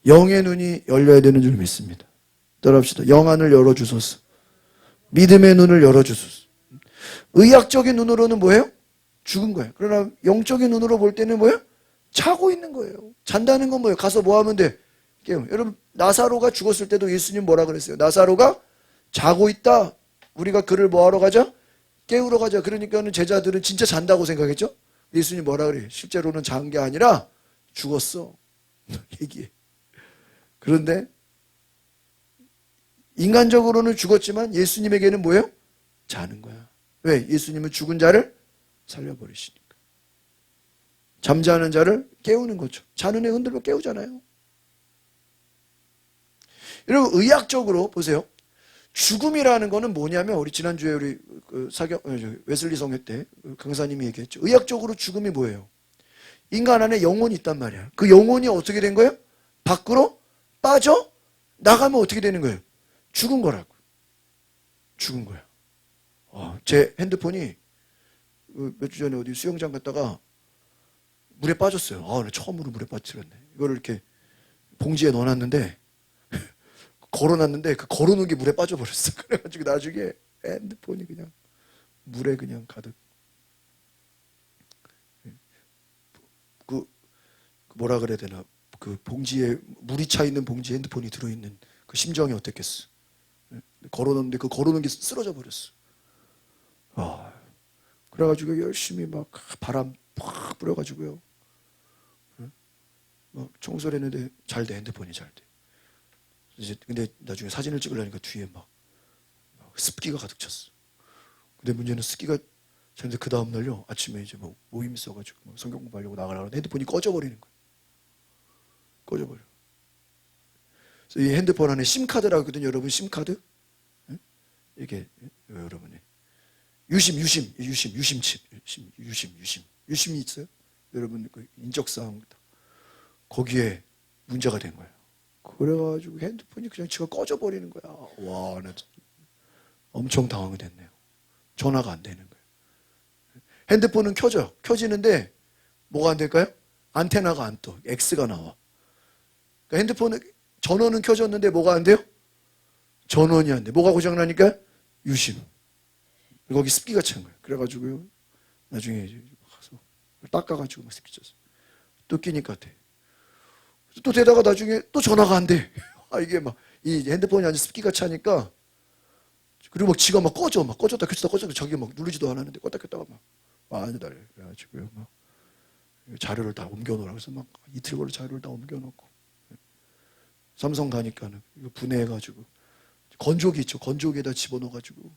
Speaker 1: 영의 눈이 열려야 되는 줄 믿습니다. 따라합시다. 영안을 열어주소서. 믿음의 눈을 열어주소서. 의학적인 눈으로는 뭐예요? 죽은 거예요. 그러나 영적인 눈으로 볼 때는 뭐예요? 자고 있는 거예요. 잔다는 건 뭐예요? 가서 뭐 하면 돼? 깨워. 여러분, 나사로가 죽었을 때도 예수님 뭐라 그랬어요? 나사로가 자고 있다. 우리가 그를 뭐 하러 가자? 깨우러 가자. 그러니까는 제자들은 진짜 잔다고 생각했죠? 예수님 뭐라 그래요? 실제로는 잔 게 아니라 죽었어. 얘기해. 그런데 인간적으로는 죽었지만 예수님에게는 뭐예요? 자는 거야. 왜? 예수님은 죽은 자를 살려버리시니까. 잠자는 자를 깨우는 거죠. 자는 애 흔들어 깨우잖아요. 여러분, 의학적으로 보세요. 죽음이라는 거는 뭐냐면, 우리 지난주에 우리 웨슬리 성회 때 강사님이 얘기했죠. 의학적으로 죽음이 뭐예요? 인간 안에 영혼이 있단 말이야. 그 영혼이 어떻게 된 거예요? 밖으로 빠져 나가면 어떻게 되는 거예요? 죽은 거라고. 죽은 거야. 제 핸드폰이 몇 주 전에 어디 수영장 갔다가 물에 빠졌어요. 처음으로 물에 빠뜨렸네. 이거를 이렇게 봉지에 넣어놨는데 걸어놨는데 그 걸어놓은 게 물에 빠져버렸어. 그래가지고 나중에 핸드폰이 그냥 물에 그냥 가득. 그 뭐라 그래야 되나? 그 봉지에 물이 차 있는 봉지에 핸드폰이 들어있는 그 심정이 어땠겠어? 걸어놓는데 그 걸어놓은 게 쓰러져 버렸어. 그래가지고 열심히 막 바람 팍 뿌려가지고요. 막 청소를 했는데 잘 돼. 핸드폰이 잘 돼. 이제 근데 나중에 사진을 찍으려니까 뒤에 막 습기가 가득 찼어. 근데 문제는 습기가 찼는데 그 다음 날요 아침에 이제 뭐 모임 있어가지고 성경 공부하려고 나가려고 핸드폰이 꺼져버리는 거야. 꺼져버려. 그래서 이 핸드폰 안에 심카드라고 하거든요. 여러분, 심카드? 이게 여러분이 유심칩, 유심이 있어요. 여러분 그 인적사항 거기에 문제가 된 거예요. 그래가지고 핸드폰이 그냥 지가 꺼져버리는 거야. 와, 나 엄청 당황이 됐네요. 전화가 안 되는 거예요. 핸드폰은 켜져. 켜지는데 뭐가 안 될까요? 안테나가 안 떠. X가 나와. 그러니까 핸드폰은 전원은 켜졌는데 뭐가 안 돼요? 전원이 안 돼. 뭐가 고장나니까? 유심. 거기 습기가 찬 거예요. 그래가지고요. 나중에 이제 가서 닦아가지고 막 습기 쳤어. 또 끼니까 돼. 또 되다가 나중에 또 전화가 안 돼. 아, 이게 막, 이 핸드폰이 아주 습기가 차니까, 그리고 막 지가 막 꺼져. 막 꺼졌다 켰다 꺼졌다. 자기 막 누르지도 않았는데 껐다 켰다가 막, 많이 달려. 그래가지고요. 막, 자료를 다 옮겨놓으라고 해서 막 이틀 걸로 자료를 다 옮겨놓고. 삼성 가니까는 이거 분해해가지고, 건조기 있죠. 건조기에다 집어넣어가지고,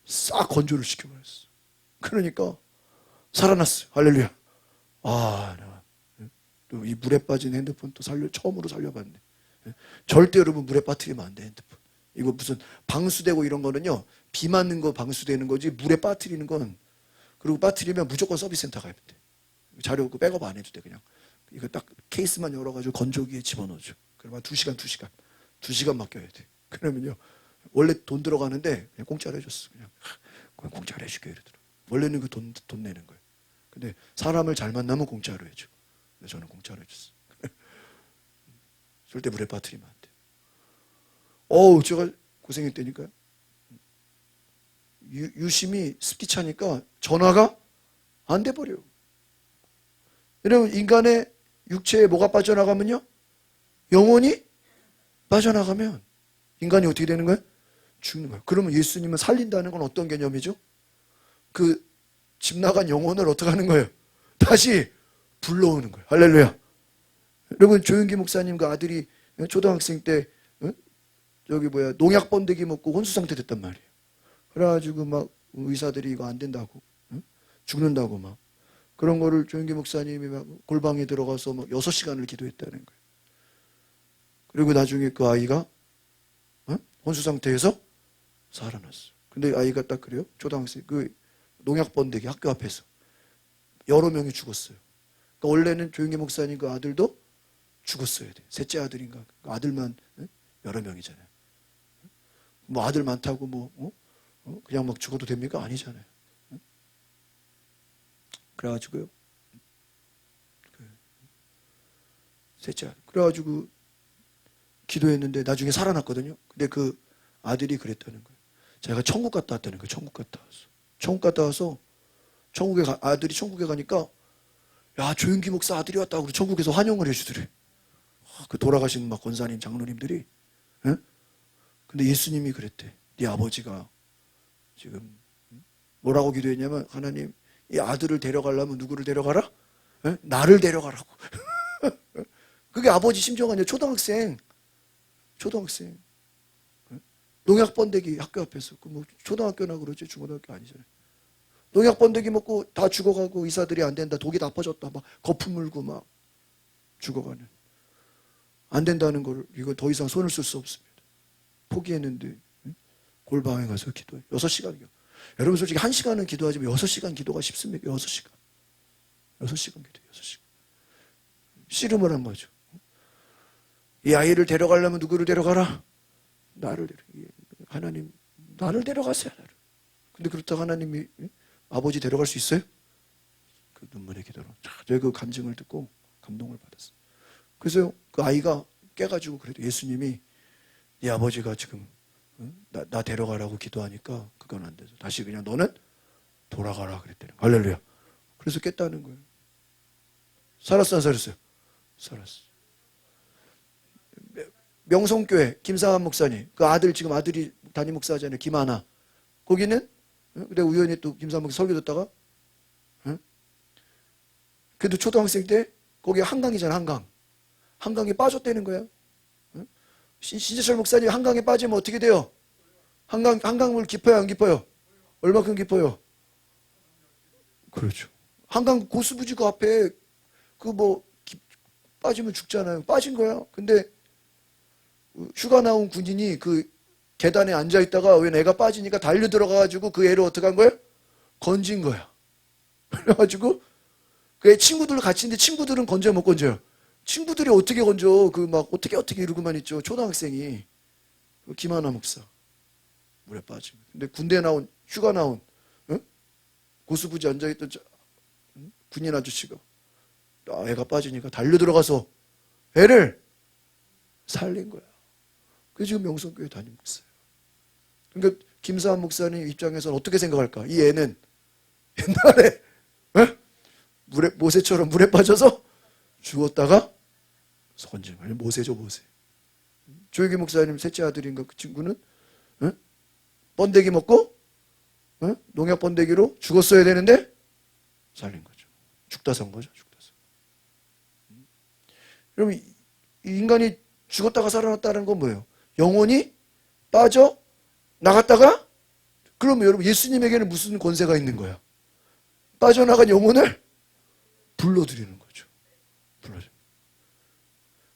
Speaker 1: 싹 건조를 시켜버렸어. 그러니까, 살아났어요. 할렐루야. 아, 또 이 물에 빠진 핸드폰 또 처음으로 살려봤네. 절대 여러분 물에 빠뜨리면 안 돼, 핸드폰. 이거 무슨 방수되고 이런 거는요, 비 맞는 거 방수되는 거지, 물에 빠뜨리는 건, 그리고 빠뜨리면 무조건 서비스 센터 가야 돼. 자료 그 백업 안 해도 돼, 그냥. 이거 딱 케이스만 열어가지고 건조기에 집어넣어줘. 그러면 2시간 맡겨야 돼. 그러면요, 원래 돈 들어가는데 그냥 공짜로 해줬어. 그냥 공짜로 해줄게 이러더라고. 원래는 그 돈 내는 거예요. 근데 사람을 잘 만나면 공짜로 해줘. 그래서 저는 공짜로 해줬어. 절대 물에 빠뜨리면 안 돼. 어우, 제가 고생했다니까요. 유심이 습기 차니까 전화가 안 돼버려. 여러분, 인간의 육체에 뭐가 빠져나가면요? 영혼이 빠져나가면 인간이 어떻게 되는 거예요? 죽는 거예요. 그러면 예수님은 살린다는 건 어떤 개념이죠? 그 집 나간 영혼을 어떻게 하는 거예요? 다시 불러오는 거예요. 할렐루야. 여러분, 조윤기 목사님 그 아들이 초등학생 때 농약 번데기 먹고 혼수 상태 됐단 말이에요. 그래가지고 막 의사들이 이거 안 된다고, 죽는다고 막 그런 거를 조윤기 목사님이 막 골방에 들어가서 막 6시간을 기도했다는 거예요. 그리고 나중에 그 아이가 혼수 상태에서 살아났어. 근데 아이가 딱 그래요. 초등학생 그 농약 번데기 학교 앞에서 여러 명이 죽었어요. 그러니까 원래는 조윤기 목사님 그 아들도 죽었어야 돼. 셋째 아들인가. 그 아들만 여러 명이잖아요. 뭐 아들 많다고 뭐 그냥 막 죽어도 됩니까? 아니잖아요. 그래가지고요. 셋째 아들. 그래가지고 기도했는데 나중에 살아났거든요. 근데 그 아들이 그랬다는 거예요. 제가 천국 갔다 왔다는 거예요. 천국 갔다 왔어. 천국 갔다 와서 아들이 천국에 가니까 야, 조윤기 목사 아들이 왔다고 그래. 천국에서 환영을 해주더래. 그 돌아가신 막 권사님 장로님들이. 에? 근데 예수님이 그랬대. 네 아버지가 지금 뭐라고 기도했냐면, 하나님 이 아들을 데려가려면 누구를 데려가라? 에? 나를 데려가라고. 그게 아버지 심정 아니야. 초등학생. 농약 번데기 학교 앞에서. 뭐 초등학교나 그러지 중고등학교 아니잖아요. 농약 번데기 먹고 다 죽어가고 의사들이 안 된다. 독이 다 퍼졌다. 막 거품 물고 막 죽어가는. 안 된다는 걸 이거 더 이상 손을 쓸 수 없습니다. 포기했는데 골방에 가서 기도해. 6시간이요. 여러분 솔직히 1시간은 기도하지만 6시간 기도가 쉽습니까? 6시간 기도해. 6시간. 씨름을 한 거죠. 이 아이를 데려가려면 누구를 데려가라? 나를 하나님 나를 데려가세요. 나를. 근데 그렇다고 하나님이 아버지 데려갈 수 있어요? 그 눈물의 기도로 제가 그 간증을 듣고 감동을 받았어요. 그래서 그 아이가 깨가지고 그래도 예수님이 네 아버지가 지금 나 데려가라고 기도하니까 그건 안 돼서 다시 그냥 너는 돌아가라 그랬대요. 할렐루야. 그래서 깼다는 거예요. 살았어 안 살았어요? 살았어. 명성교회 김상한 목사님 그 아들 지금 아들이 담임 목사 하잖아요. 김하나. 거기는 내가 우연히 또 김상한 목사 설교 듣다가 그래도 초등학생 때 거기 한강이잖아. 한강에 빠졌다는 거야. 신재철 목사님 한강에 빠지면 어떻게 돼요? 한강물 깊어요 안 깊어요? 얼마큼 깊어요? 그렇죠. 한강 고수부지 그 앞에 빠지면 죽잖아요. 빠진 거야. 근데 휴가 나온 군인이 그 계단에 앉아 있다가 왜 애가 빠지니까 달려 들어가가지고 그 애를 어떻게 한 거예요? 건진 거야. 그래가지고 그 애 친구들 같이 있는데 친구들은 건져 못 건져요? 친구들이 어떻게 건져 그 막 어떻게 이러고만 있죠. 초등학생이 그 김하나 목사 물에 빠지면. 근데 군대 나온 휴가 나온 고수부지 앉아있던 군인 아저씨가 애가 빠지니까 달려 들어가서 애를 살린 거야. 그게 지금 명성교회 담임 목사예요. 그러니까 김사한 목사님 입장에서는 어떻게 생각할까? 이 애는 옛날에 모세처럼 물에 빠져서 죽었다가 선징을 모세죠, 모세. 조혜기 목사님 셋째 아들인가 그 친구는 번데기 먹고 농약 번데기로 죽었어야 되는데 살린 거죠. 죽다 산 거죠. 죽다 산. 그럼 이 인간이 죽었다가 살아났다는 건 뭐예요? 영혼이 빠져 나갔다가 그러면 여러분 예수님에게는 무슨 권세가 있는 거야? 빠져나간 영혼을 불러들이는 거죠. 불러들이는.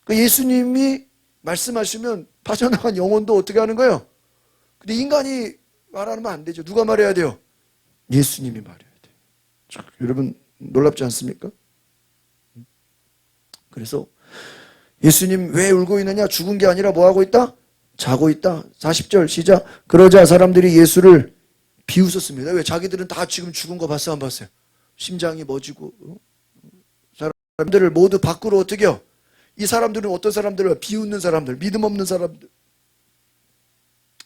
Speaker 1: 그러니까 예수님이 말씀하시면 빠져나간 영혼도 어떻게 하는 거예요? 근데 인간이 말하면 안 되죠. 누가 말해야 돼요? 예수님이 말해야 돼요. 자, 여러분 놀랍지 않습니까? 그래서 예수님 왜 울고 있느냐? 죽은 게 아니라 뭐 하고 있다? 자고 있다. 40절 시작. 그러자 사람들이 예수를 비웃었습니다. 왜? 자기들은 다 지금 죽은 거 봤어 안 봤어요? 심장이 멎이고 사람들을 모두 밖으로 어떻게 해요? 이 사람들은 어떤 사람들을 비웃는 사람들, 믿음 없는 사람들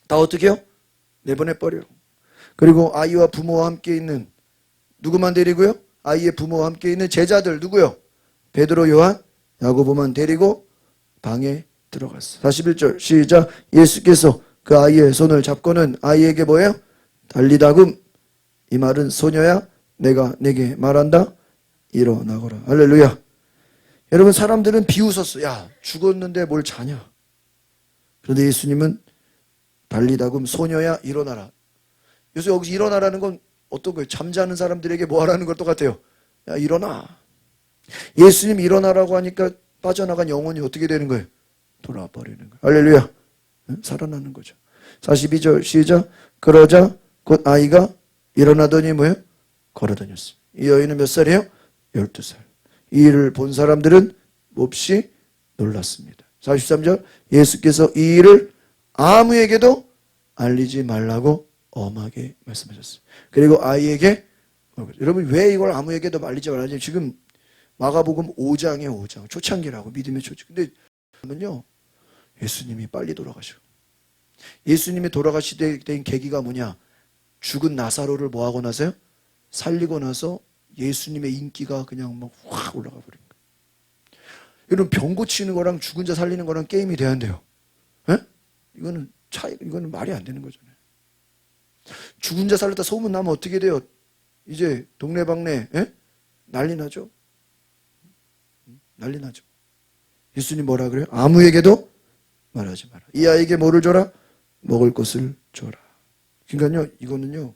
Speaker 1: 다 어떻게 해요? 내보내버려요. 그리고 아이와 부모와 함께 있는 누구만 데리고요? 아이의 부모와 함께 있는 제자들 누구요? 베드로, 요한, 야고보만 데리고 방에 들어갔어. 41절 시작. 예수께서 그 아이의 손을 잡고는 아이에게 뭐예요? 달리다금, 이 말은 소녀야 내가 내게 말한다 일어나거라. 할렐루야. 여러분 사람들은 비웃었어. 야 죽었는데 뭘 자냐. 그런데 예수님은 달리다금 소녀야 일어나라. 요새 여기서 일어나라는 건 어떤 거예요? 잠자는 사람들에게 뭐 하라는 걸 똑같아요. 야 일어나. 예수님 일어나라고 하니까 빠져나간 영혼이 어떻게 되는 거예요? 돌아버리는 거예요. 할렐루야. 살아나는 거죠. 42절 시작. 그러자 곧 아이가 일어나더니 뭐예요? 걸어다녔어요. 이 여인은 몇 살이에요? 12살. 이 일을 본 사람들은 몹시 놀랐습니다. 43절 예수께서 이 일을 아무에게도 알리지 말라고 엄하게 말씀하셨어요. 그리고 아이에게 여러분 왜 이걸 아무에게도 알리지 말라지? 지금 마가복음 5장에 5장 초창기라고 믿음의 초창. 근데 요 예수님이 빨리 돌아가셔. 예수님이 돌아가시게 된 계기가 뭐냐? 죽은 나사로를 뭐 하고 나서요? 살리고 나서 예수님의 인기가 그냥 막 확 올라가 버린 거예요. 여러분 병 고치는 거랑 죽은 자 살리는 거랑 게임이 돼야 한대요. 에? 이거는 말이 안 되는 거잖아요. 죽은 자 살렸다 소문 나면 어떻게 돼요? 이제 동네방네 난리 나죠. 난리 나죠. 예수님 뭐라 그래요? 아무에게도 말하지 마라. 이 아이에게 뭐를 줘라? 먹을 것을 줘라. 그러니까요, 이거는요,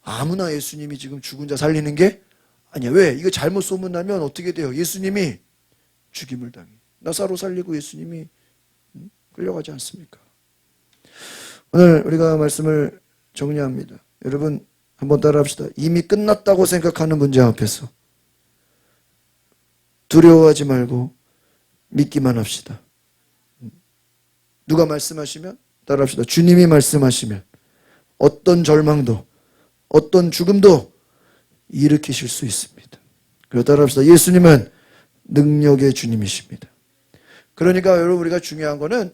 Speaker 1: 아무나 예수님이 지금 죽은 자 살리는 게 아니야. 왜? 이거 잘못 소문나면 어떻게 돼요? 예수님이 죽임을 당해. 나사로 살리고 예수님이 끌려가지 않습니까? 오늘 우리가 말씀을 정리합니다. 여러분 한번 따라합시다. 이미 끝났다고 생각하는 문제 앞에서 두려워하지 말고 믿기만 합시다. 누가 말씀하시면 따라합시다. 주님이 말씀하시면 어떤 절망도 어떤 죽음도 일으키실 수 있습니다. 그리고 따라합시다. 예수님은 능력의 주님이십니다. 그러니까 여러분 우리가 중요한 거는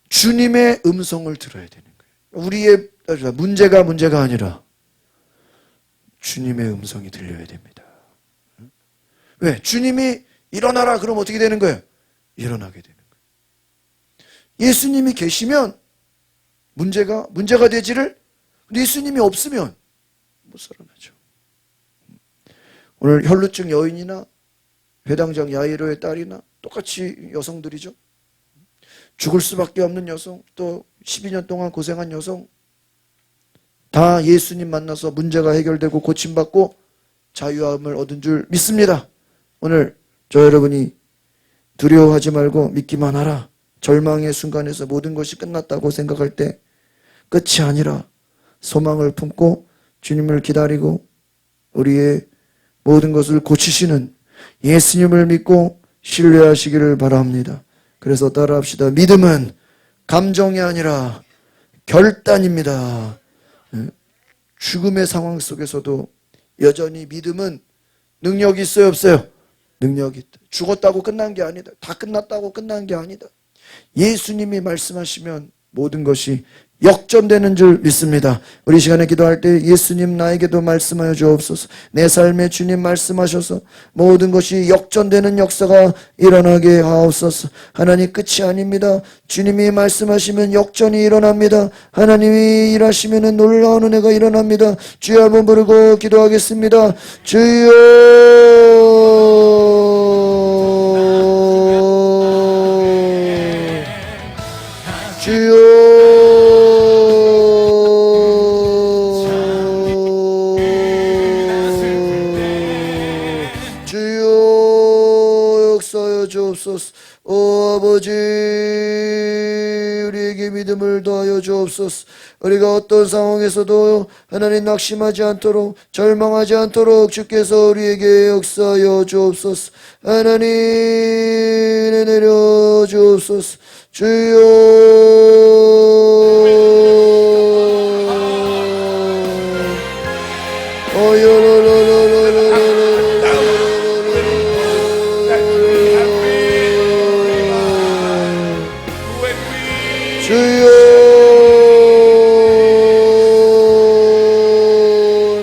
Speaker 1: 주님의 음성을 들어야 되는 거예요. 우리의 문제가 아니라 주님의 음성이 들려야 됩니다. 왜? 주님이 일어나라 그러면 어떻게 되는 거예요? 일어나게 되는 거예요. 예수님이 계시면 문제가 되지를, 근데 예수님이 없으면 못 살아나죠. 오늘 혈루증 여인이나 회당장 야이로의 딸이나 똑같이 여성들이죠. 죽을 수밖에 없는 여성, 또 12년 동안 고생한 여성, 다 예수님 만나서 문제가 해결되고 고침받고 자유함을 얻은 줄 믿습니다. 오늘 저 여러분이 두려워하지 말고 믿기만 하라. 절망의 순간에서 모든 것이 끝났다고 생각할 때 끝이 아니라 소망을 품고 주님을 기다리고 우리의 모든 것을 고치시는 예수님을 믿고 신뢰하시기를 바랍니다. 그래서 따라합시다. 믿음은 감정이 아니라 결단입니다. 죽음의 상황 속에서도 여전히 믿음은 능력이 있어요, 없어요? 능력이 있다. 죽었다고 끝난 게 아니다. 다 끝났다고 끝난 게 아니다. 예수님이 말씀하시면 모든 것이 역전되는 줄 믿습니다. 우리 시간에 기도할 때 예수님 나에게도 말씀하여 주옵소서. 내 삶에 주님 말씀하셔서 모든 것이 역전되는 역사가 일어나게 하옵소서. 하나님 끝이 아닙니다. 주님이 말씀하시면 역전이 일어납니다. 하나님이 일하시면 놀라운 은혜가 일어납니다. 주여 한번 부르고 기도하겠습니다. 주여 역사하여 주옵소서. 오 아버지 우리에게 믿음을 더하여 주옵소서. 우리가 어떤 상황에서도 하나님 낙심하지 않도록 절망하지 않도록 주께서 우리에게 역사하여 주옵소서. 하나님 은혜 내려 주옵소서. 주여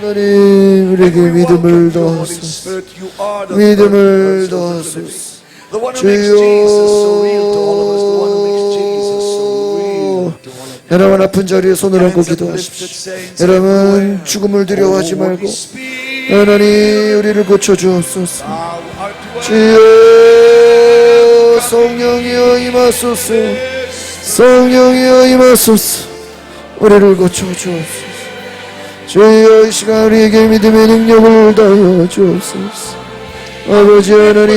Speaker 1: 하나님 우리에게 믿음을 더하소서. 믿음을 더하소서. 주여 여러분 아픈 자리에 손을 얹고 기도하십시오. 여러분 죽음을 두려워하지 말고 하나님 우리를 고쳐주옵소서. 주여 성령이여 임하소서. 성령이여 임하소서. 우리를 고쳐주옵소서. 주여 이 시간 우리에게 믿음의 능력을 다하여 주옵소서. 아버지 하나님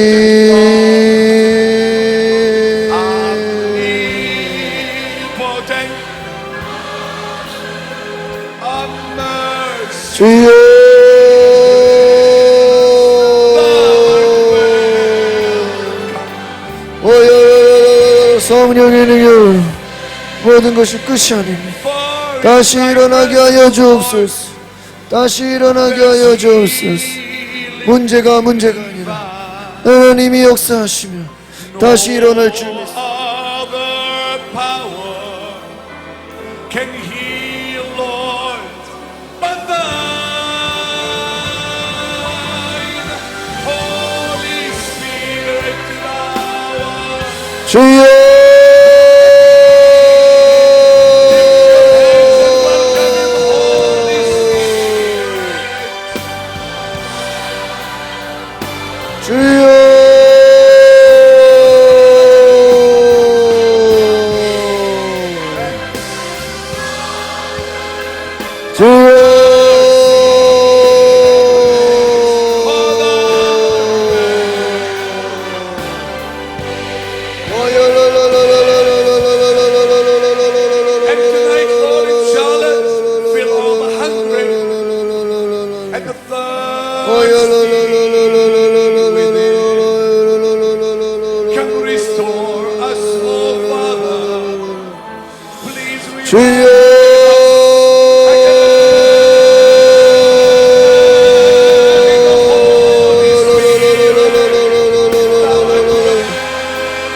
Speaker 1: 주여 성령의 능력 모든 것이 끝이 아닙니다. 다시 일어나게 하여 주옵소서. 다시 일어나게 하여 주옵소서. 문제가 아니라 하나님이 역사하시며 다시 일어날 줄 믿습니다. 주여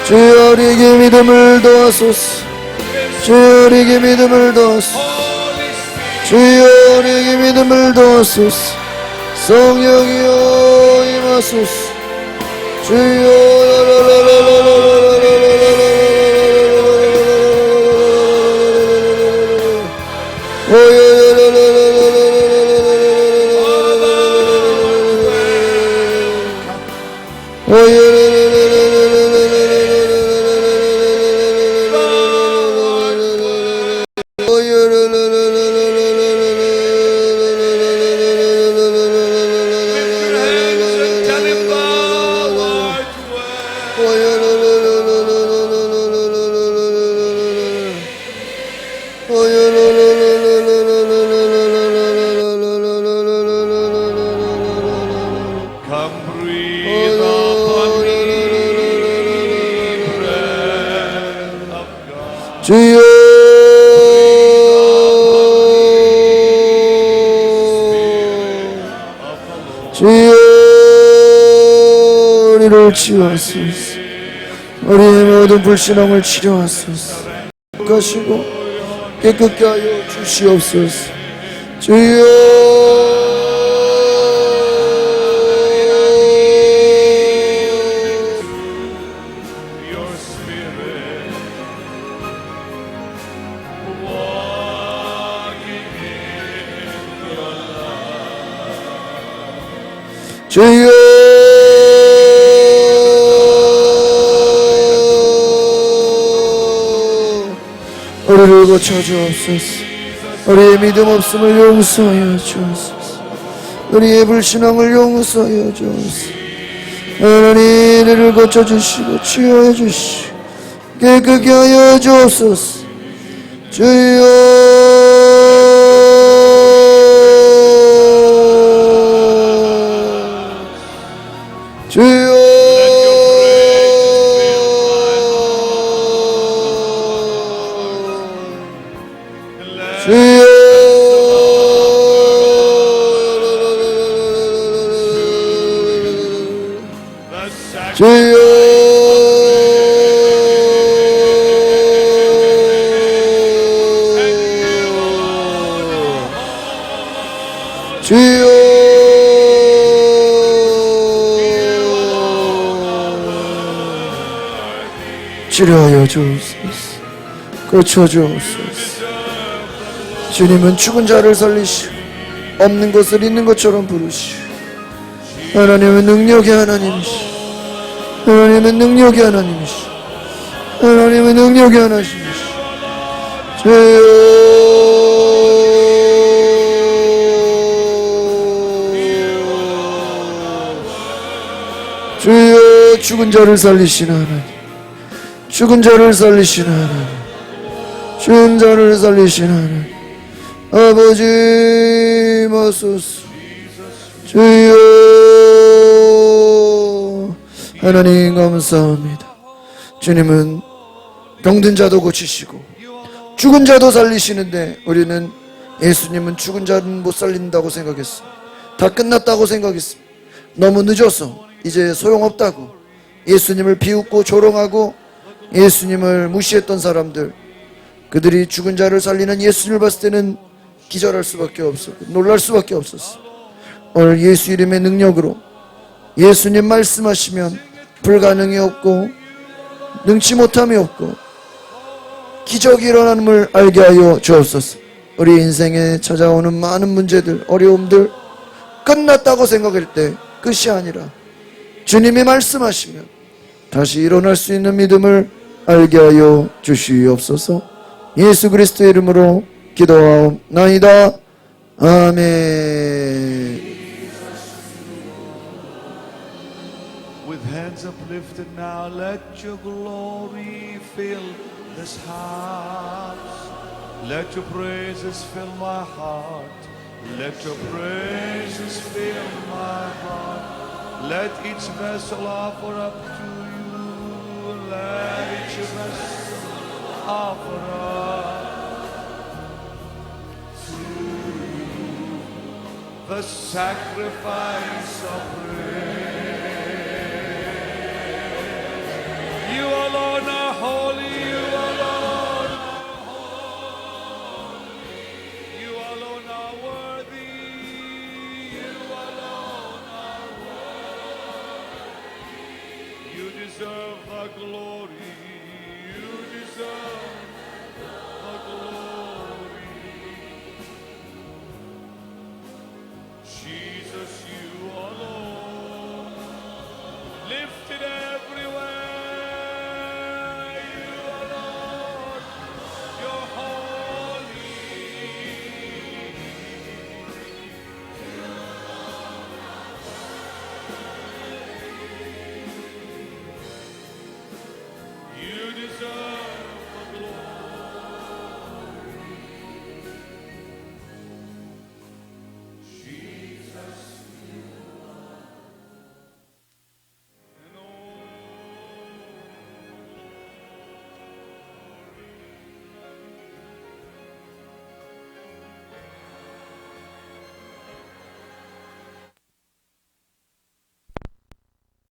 Speaker 1: 주여 우리에게 믿음을 더하소서. 주여 우리에게 믿음을 더하소서. 주여 우리에게 믿음을 더하소서. 성령이여 임하소서. 주여
Speaker 2: Come breathe upon me.
Speaker 1: 이를 치유하소서. 우리의 모든 불신앙을 치료하소서. 가시고 깨끗게 하여 주시옵소서. 주여. 주여. 우리를 고쳐주옵소서. 우리의 믿음 없음을 용서하여 주옵소서. 우리의 불신앙을 용서하여 주옵소서. 하나님, 우리를 고쳐주시고 치유해 주시고 깨끗게 하여 주옵소서. 주여. 주여. 주여. 주여. 주여. 치료하여 주옵소서. 고쳐주옵소서. 주님은 죽은 자를 살리시고 없는 것을 있는 것처럼 부르시고 하나님은 능력의 하나님이시오. 하나님은 능력의 하나님이시오. 하나님은 능력의 하나님이시오. 주여. 주여. 죽은 자를 살리시는 하나님, 죽은 자를 살리시는 하나님, 죽은 자를 살리시는 하나님, 아버지 마소서. 주여. 하나님 감사합니다. 주님은 병든 자도 고치시고 죽은 자도 살리시는데 우리는 예수님은 죽은 자는 못 살린다고 생각했습니다. 다 끝났다고 생각했습니다. 너무 늦어서 이제 소용없다고 예수님을 비웃고 조롱하고 예수님을 무시했던 사람들, 그들이 죽은 자를 살리는 예수님을 봤을 때는 기절할 수밖에 없었고 놀랄 수밖에 없었어. 오늘 예수 이름의 능력으로 예수님 말씀하시면 불가능이 없고 능치 못함이 없고 기적이 일어남을 알게 하여 주옵소서. 우리 인생에 찾아오는 많은 문제들, 어려움들 끝났다고 생각할 때 끝이 아니라 주님이 말씀하시면 다시 일어날 수 있는 믿음을 알게 하여 주시옵소서. 예수 그리스도의 이름으로 기도하옵나이다. 아멘.
Speaker 2: With hands uplifted now, let your glory fill this house. Let your praises fill my heart. Let your praises fill my heart. Let each vessel offer up to you. Let each vessel offer up to you the sacrifice of praise. You alone are holy. You alone are holy. You alone are worthy. You alone are worthy. You deserve the glory. You deserve the glory. Jesus, you alone, lifted everywhere. You alone, you're holy.